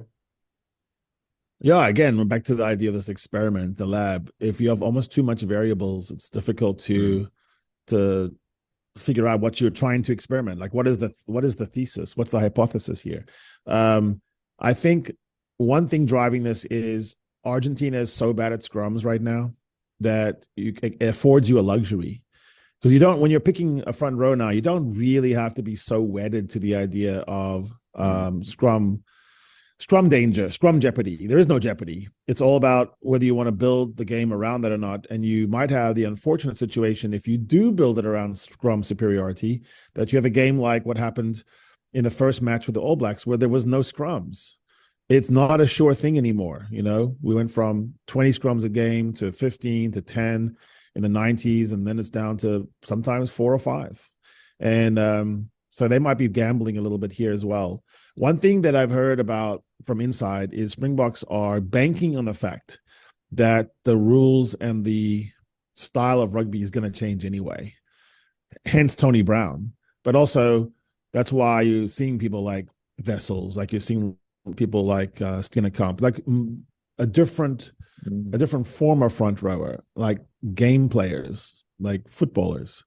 Yeah, again, we're back to the idea of this experiment, the lab. If you have almost too much variables, it's difficult to figure out what you're trying to experiment. Like, what is the thesis? What's the hypothesis here? I think one thing driving this is Argentina is so bad at scrums right now that it affords you a luxury, because when you're picking a front row now, you don't really have to be so wedded to the idea of scrum danger, scrum jeopardy. There is no jeopardy. It's all about whether you want to build the game around that or not. And you might have the unfortunate situation, if you do build it around scrum superiority, that you have a game like what happened in the first match with the All Blacks, where there was no scrums. It's not a sure thing anymore. We went from 20 scrums a game to 15 to 10 in the 90s, and then it's down to sometimes 4 or 5. And so they might be gambling a little bit here as well. One thing that I've heard about from inside is Springboks are banking on the fact that the rules and the style of rugby is going to change anyway, hence Tony Brown. But also, that's why you're seeing people like Wessels, like you're seeing people like Steenekamp, like a different form of front rower, like game players, like footballers.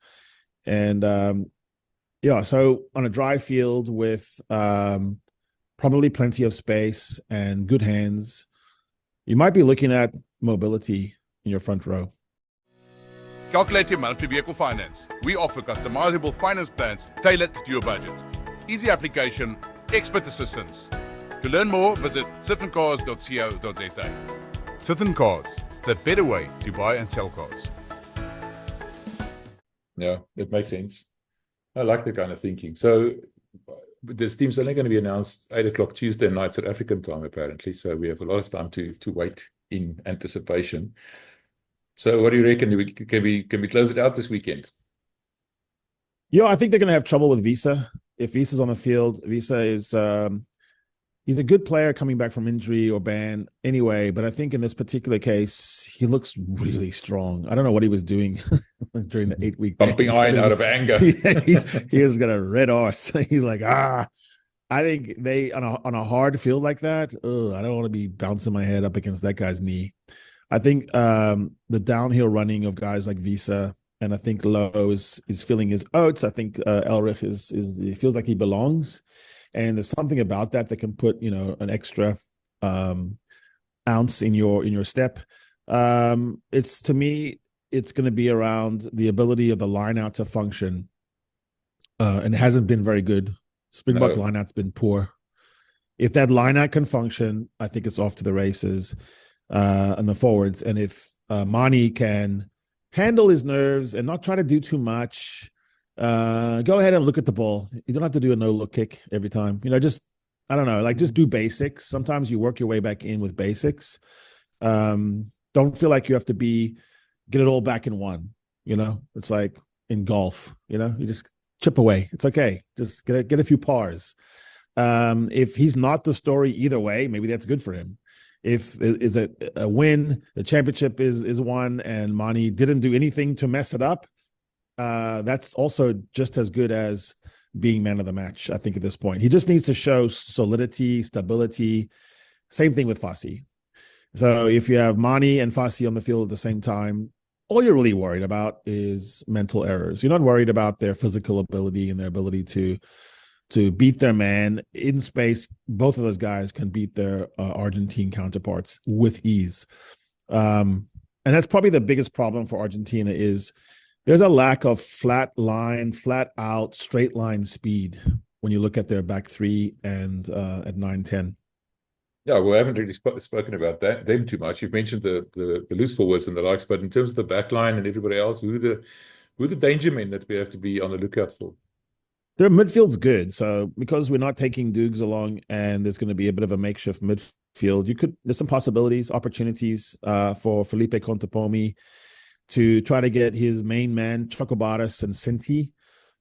And so on a dry field with probably plenty of space and good hands, you might be looking at mobility in your front row. Calculate your monthly vehicle finance. We offer customizable finance plans tailored to your budget. Easy application, expert assistance. To learn more, visit sittencars.co.za. Sitten Cars, the better way to buy and sell cars. Yeah, it makes sense. I like that kind of thinking. So this team's only going to be announced 8 o'clock Tuesday night South African time, apparently. So we have a lot of time to wait in anticipation. So what do you reckon? Can we close it out this weekend? Yeah, I think they're going to have trouble with Visa. If Visa's on the field, Visa is he's a good player coming back from injury or ban anyway, but I think in this particular case, he looks really strong. I don't know what he was doing during the 8-week bumping iron out of anger. he has got a red arse. He's like, I think they on a hard field like that, I don't want to be bouncing my head up against that guy's knee. I think the downhill running of guys like Visa, and I think Lowe is feeling his oats. I think Elrich he feels like he belongs. And there's something about that can put, an extra ounce in your step. To me, it's going to be around the ability of the line out to function. And it hasn't been very good. Springbok line out's been poor. If that line out can function, I think it's off to the races and the forwards. And if Manie can handle his nerves and not try to do too much, Go ahead and look at the ball. You don't have to do a no-look kick every time. Just, I don't know, like just do basics. Sometimes you work your way back in with basics. Don't feel like you have to get it all back in one. It's like in golf, you just chip away. It's okay. Just get a few pars. If he's not the story either way, maybe that's good for him. If it is a win, the championship is won, and Manie didn't do anything to mess it up, that's also just as good as being man of the match, I think, at this point. He just needs to show solidity, stability. Same thing with Rassie. So if you have Manie and Rassie on the field at the same time, all you're really worried about is mental errors. You're not worried about their physical ability and their ability to beat their man in space. Both of those guys can beat their Argentine counterparts with ease. And that's probably the biggest problem for Argentina is there's a lack of flat out, straight line speed when you look at their back three and at 9-10. Yeah, we haven't really spoken about them too much. You've mentioned the loose forwards and the likes, but in terms of the back line and everybody else, who are the danger men that we have to be on the lookout for? Their midfield's good. So because we're not taking Dukes along and there's going to be a bit of a makeshift midfield, there's some possibilities, opportunities for Felipe Contepomi to try to get his main man, Chocobaras and Sinti.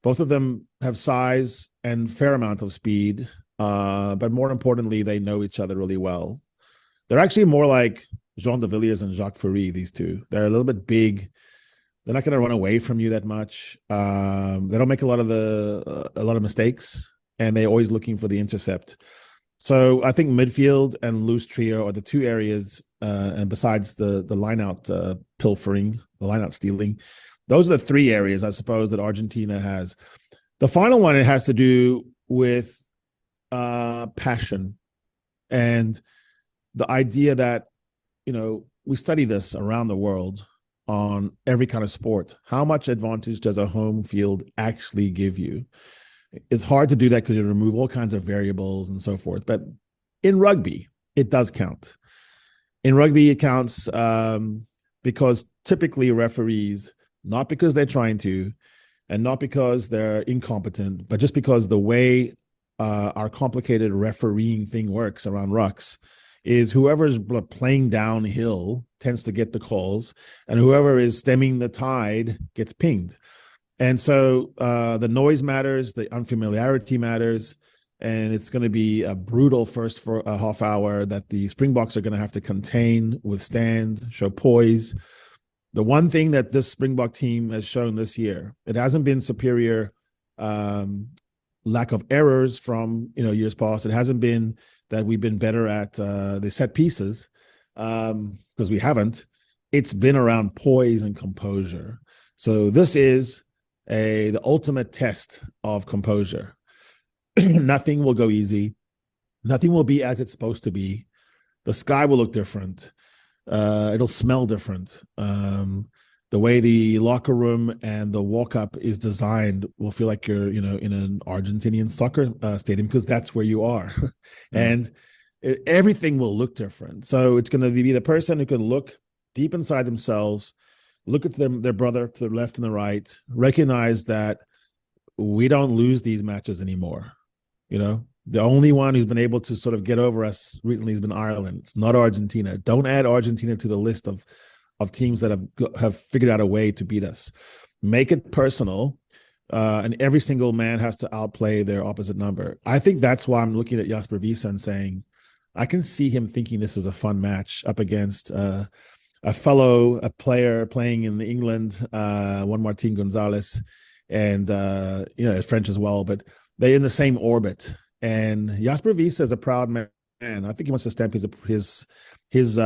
Both of them have size and fair amount of speed. But more importantly, they know each other really well. They're actually more like Jean de Villiers and Jacques Fourie, these two. They're a little bit big. They're not going to run away from you that much. They don't make a lot of mistakes, and they're always looking for the intercept. So I think midfield and loose trio are the two areas, and besides the line-out pilfering, the line-out stealing, those are the three areas, I suppose, that Argentina has. The final one, it has to do with passion and the idea that, we study this around the world on every kind of sport. How much advantage does a home field actually give you? It's hard to do that because you remove all kinds of variables and so forth. But in rugby, it does count. In rugby, it counts because typically referees, not because they're trying to, and not because they're incompetent, but just because the way our complicated refereeing thing works around rucks is whoever's playing downhill tends to get the calls, and whoever is stemming the tide gets pinged. And so the noise matters, the unfamiliarity matters, and it's going to be a brutal first for a half hour that the Springboks are going to have to contain, withstand, show poise. The one thing that this Springbok team has shown this year, it hasn't been superior lack of errors from years past. It hasn't been that we've been better at the set pieces because we haven't. It's been around poise and composure. So this is the ultimate test of composure. Nothing will go easy. Nothing will be as it's supposed to be. The sky will look different. It'll smell different. The way the locker room and the walk-up is designed will feel like you're, in an Argentinian soccer stadium because that's where you are. And everything will look different. So it's going to be the person who can look deep inside themselves, look at their brother to the left and the right, recognize that we don't lose these matches anymore. The only one who's been able to sort of get over us recently has been Ireland. It's not Argentina. Don't add Argentina to the list of teams that have figured out a way to beat us. Make it personal, and every single man has to outplay their opposite number. I think that's why I'm looking at Jasper Wiese and saying, I can see him thinking this is a fun match up against a player playing in England, Juan Martín Gonzalez, and is French as well, but they're in the same orbit. And Jasper Wiese is a proud man. I think he wants to stamp his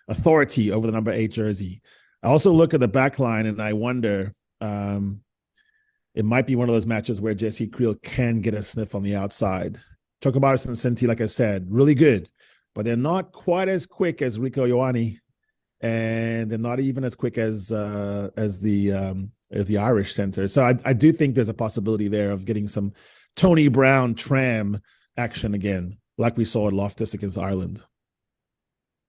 authority over the number 8 jersey. I also look at the back line and I wonder, it might be one of those matches where Jesse Creel can get a sniff on the outside. Chocobaras and Sinti, like I said, really good, but they're not quite as quick as Rico Ioane, and they're not even as quick as the Irish center. So I do think there's a possibility there of getting some Tony Brown tram action again, like we saw at Loftus against Ireland.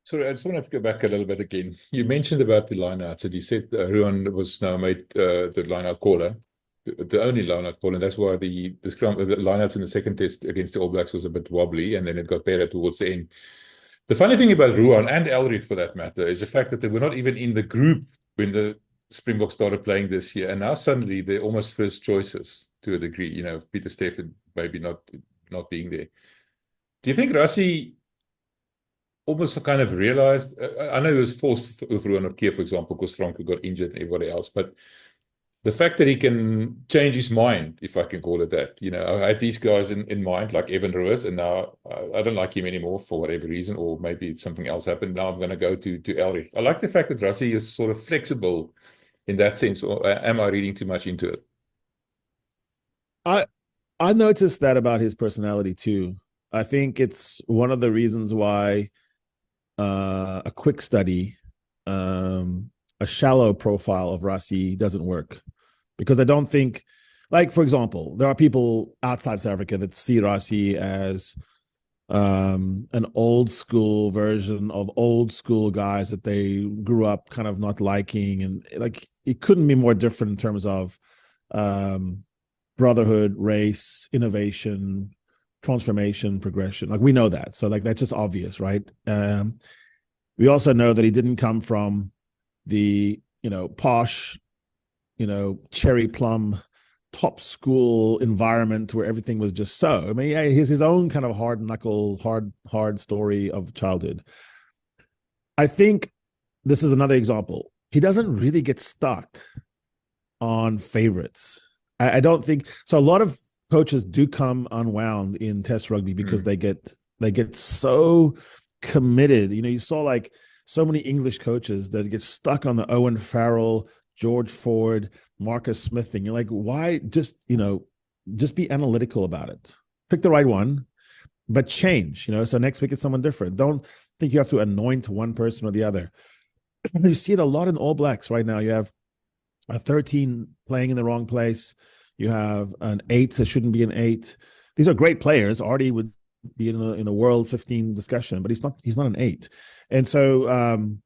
So I just wanted to go back a little bit again. You mentioned about the lineouts, and you said Ruan was now made the lineout caller. the only line-out call, and that's why the line-outs in the second test against the All Blacks was a bit wobbly, and then it got better towards the end. The funny thing about Ruan and Elrich, for that matter, is the fact that they were not even in the group when the Springboks started playing this year, and now suddenly they're almost first choices to a degree. You know, Peter Steffen maybe not being there. Do you think Rassie almost kind of realized? I know he was forced with Ruan of Kier, for example, because Franco got injured and everybody else, but the fact that he can change his mind, if I can call it that. You know, I had these guys in mind, like Evan Roos, and now I don't like him anymore for whatever reason, or maybe something else happened. Now I'm going to go to Elrich. I like the fact that Rassie is sort of flexible in that sense, or am I reading too much into it? I noticed that about his personality too. I think it's one of the reasons why a quick study, a shallow profile of Rassie doesn't work, because I don't think, like, for example, there are people outside South Africa that see Rassie as an old school version of old school guys that they grew up kind of not liking, and like it couldn't be more different in terms of brotherhood, race, innovation, transformation, progression. Like, we know that, so like that's just obvious, right? We also know that he didn't come from the, you know, posh, you know, cherry plum top school environment where everything was just so. I mean, yeah, he has his own kind of hard knuckle, hard story of childhood. I think this is another example. He doesn't really get stuck on favorites. I don't think so. A lot of coaches do come unwound in Test rugby because they get so committed. You know, you saw like so many English coaches that get stuck on the Owen Farrell, George Ford, Marcus Smith thing. You're like, why? Just be analytical about it. Pick the right one, but change, you know, so next week it's someone different. Don't think you have to anoint one person or the other. You see it a lot in All Blacks right now. You have a 13 playing in the wrong place. You have an 8 that shouldn't be an 8. These are great players. Artie would be in a World 15 discussion, but he's not an 8. And so, and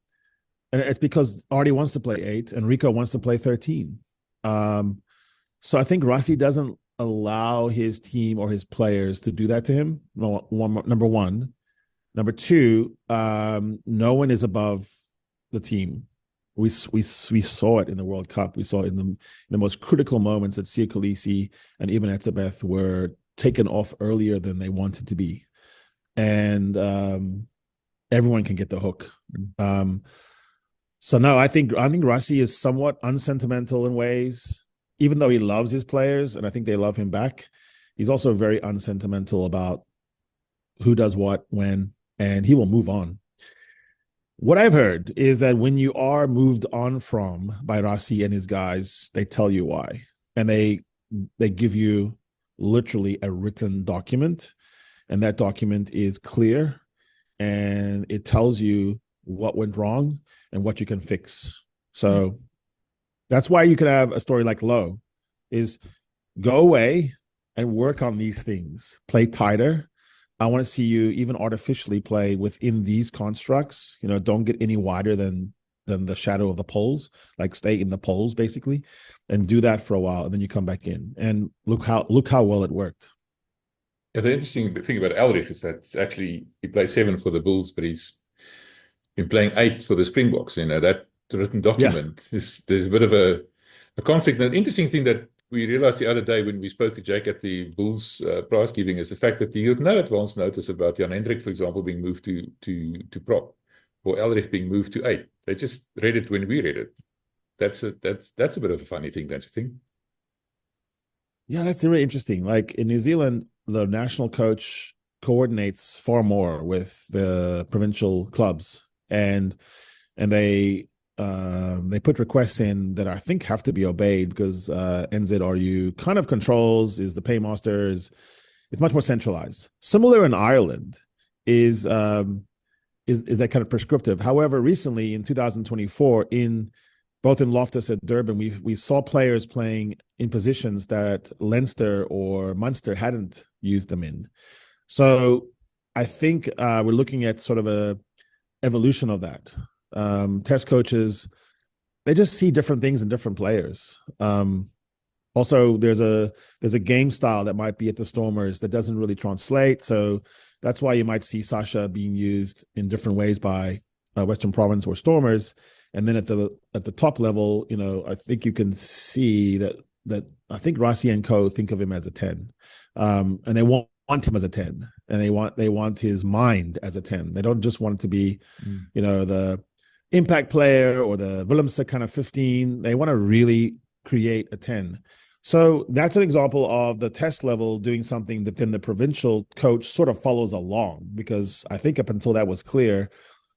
it's because Artie wants to play 8 and Rico wants to play 13. So I think Rassie doesn't allow his team or his players to do that to him. Number one. Number two, no one is above the team. We saw it in the World Cup. We saw it in the most critical moments that Sia Kolisi and Eben Etzebeth were taken off earlier than they wanted to be. And everyone can get the hook. So no, I think Rassie is somewhat unsentimental in ways, even though he loves his players, and I think they love him back. He's also very unsentimental about who does what, when, and he will move on. What I've heard is that when you are moved on from by Rassie and his guys, they tell you why. And they give you literally a written document. And that document is clear. And it tells you what went wrong and what you can fix. So that's why you could have a story like Lowe, is go away and work on these things. Play tighter. I want to see you even artificially play within these constructs. You know, don't get any wider than the shadow of the poles. Like, stay in the poles basically, and do that for a while, and then you come back in. And look how well it worked. Yeah, the interesting thing about Elrich is that actually he played 7 for the Bulls, but he's been playing 8 for the Springboks. You know, that written document there's a bit of a conflict. And an interesting thing that we realized the other day when we spoke to Jake at the Bulls prize giving is the fact that you had no advance notice about Jan Hendrik, for example, being moved to prop, or Elrich being moved to 8. They just read it when we read it. That's a bit of a funny thing, don't you think? Yeah, that's really interesting. Like in New Zealand, the national coach coordinates far more with the provincial clubs, and they put requests in that I think have to be obeyed, because NZRU kind of controls, is the paymaster, is much more centralized. Similar in Ireland is that kind of prescriptive. However, recently in 2024, both in Loftus and Durban, we saw players playing in positions that Leinster or Munster hadn't used them in. So I think we're looking at sort of a evolution of that. Test coaches, they just see different things in different players. Also, there's a game style that might be at the Stormers that doesn't really translate. So that's why you might see Sasha being used in different ways by Western Province or Stormers. And then at the top level, I think you can see that I think Rassie and co think of him as a 10, and they want him as a 10, and they want his mind as a 10. They don't just want it to be, the impact player or the Willemse kind of 15. They want to really create a 10. So that's an example of the test level doing something that then the provincial coach sort of follows along, because I think up until that was clear,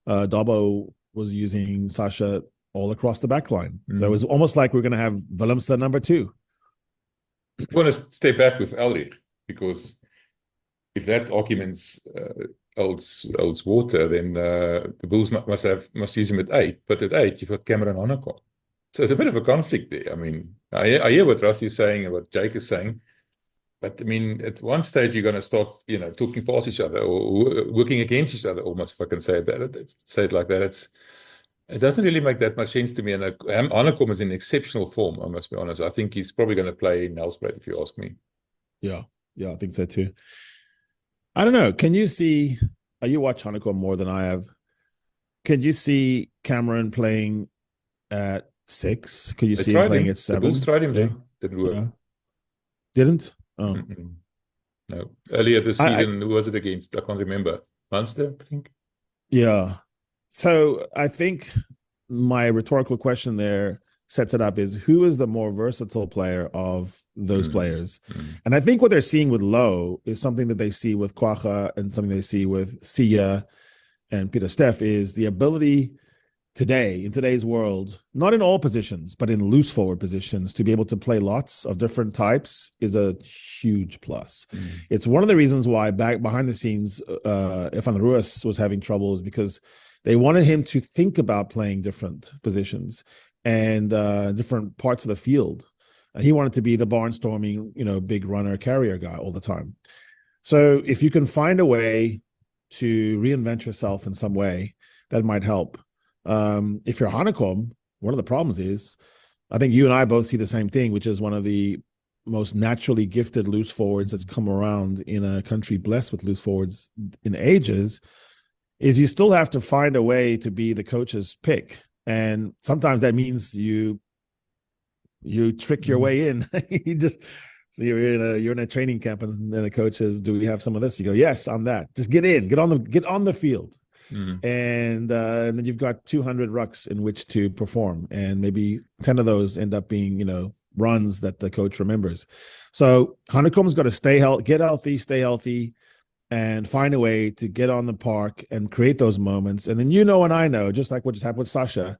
Dabo was using Sasha all across the back line. So it was almost like we're going to have Willemse number 2. I want to stay back with Elrich, because if that argument's holds water, then the Bulls must use him at 8. But at 8, you've got Cameron Hanekom. So it's a bit of a conflict there. I mean, I hear what Rassie is saying and what Jake is saying, but I mean, at one stage you're going to start, talking past each other or working against each other, almost, if I can say it like that. It doesn't really make that much sense to me. And Hanekom is in exceptional form, I must be honest. I think he's probably going to play Nelspruit, if you ask me. Yeah, I think so too. I don't know. Can you see? You watch Hanekom more than I have. Can you see Cameron playing at 6? Could you see him playing at 7? The Bulls tried him there. Didn't work. Yeah. Didn't? Oh. No. Earlier this season, who was it against? I can't remember. Munster, I think. Yeah. So I think my rhetorical question there sets it up is, who is the more versatile player of those players? And I think what they're seeing with Low is something that they see with Kwacha and something they see with Sia and Peter Steff, is the ability today, in today's world, not in all positions, but in loose forward positions, to be able to play lots of different types is a huge plus. It's one of the reasons why back behind the scenes, Van Ruas was having troubles, because they wanted him to think about playing different positions and different parts of the field. And he wanted to be the barnstorming, big runner carrier guy all the time. So if you can find a way to reinvent yourself in some way, that might help. If you're Hanekom, one of the problems is, I think you and I both see the same thing, which is one of the most naturally gifted loose forwards that's come around in a country blessed with loose forwards in ages, is you still have to find a way to be the coach's pick. And sometimes that means you trick your way in. So you're in a training camp, and then the coach says, "Do we have some of this?" You go, "Yes, I'm that. Just get on the field." And then you've got 200 rucks in which to perform, and maybe 10 of those end up being runs that the coach remembers. So Hanekom's got to get healthy, stay healthy, and find a way to get on the park and create those moments. And then and I know, just like what just happened with Sasha,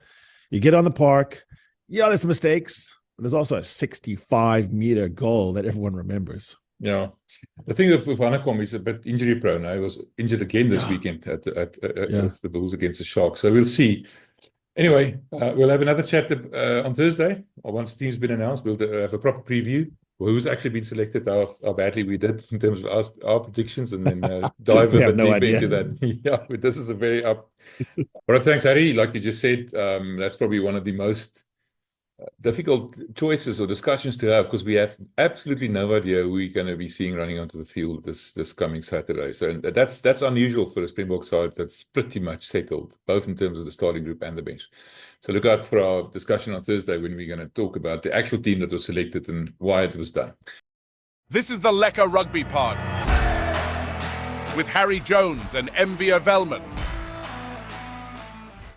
you get on the park, there's mistakes. There's also a 65-meter goal that everyone remembers. Yeah. The thing with Hanekom is a bit injury prone. I was injured again this weekend at the Bulls against the Sharks. So we'll see. Anyway, we'll have another chat on Thursday. Once the team's been announced, we'll have a proper preview. Who's actually been selected, how badly we did in terms of our predictions, and then dive a bit deeper into that. Yeah, but this is a very up. All right, thanks, Harry. Like you just said, that's probably one of the most difficult choices or discussions to have, because we have absolutely no idea who we're going to be seeing running onto the field this coming Saturday. So that's unusual for a Springbok side that's pretty much settled, both in terms of the starting group and the bench. So look out for our discussion on Thursday, when we're going to talk about the actual team that was selected and why it was done. This is the Lekker Rugby Pod with Harry Jones and MV Welman.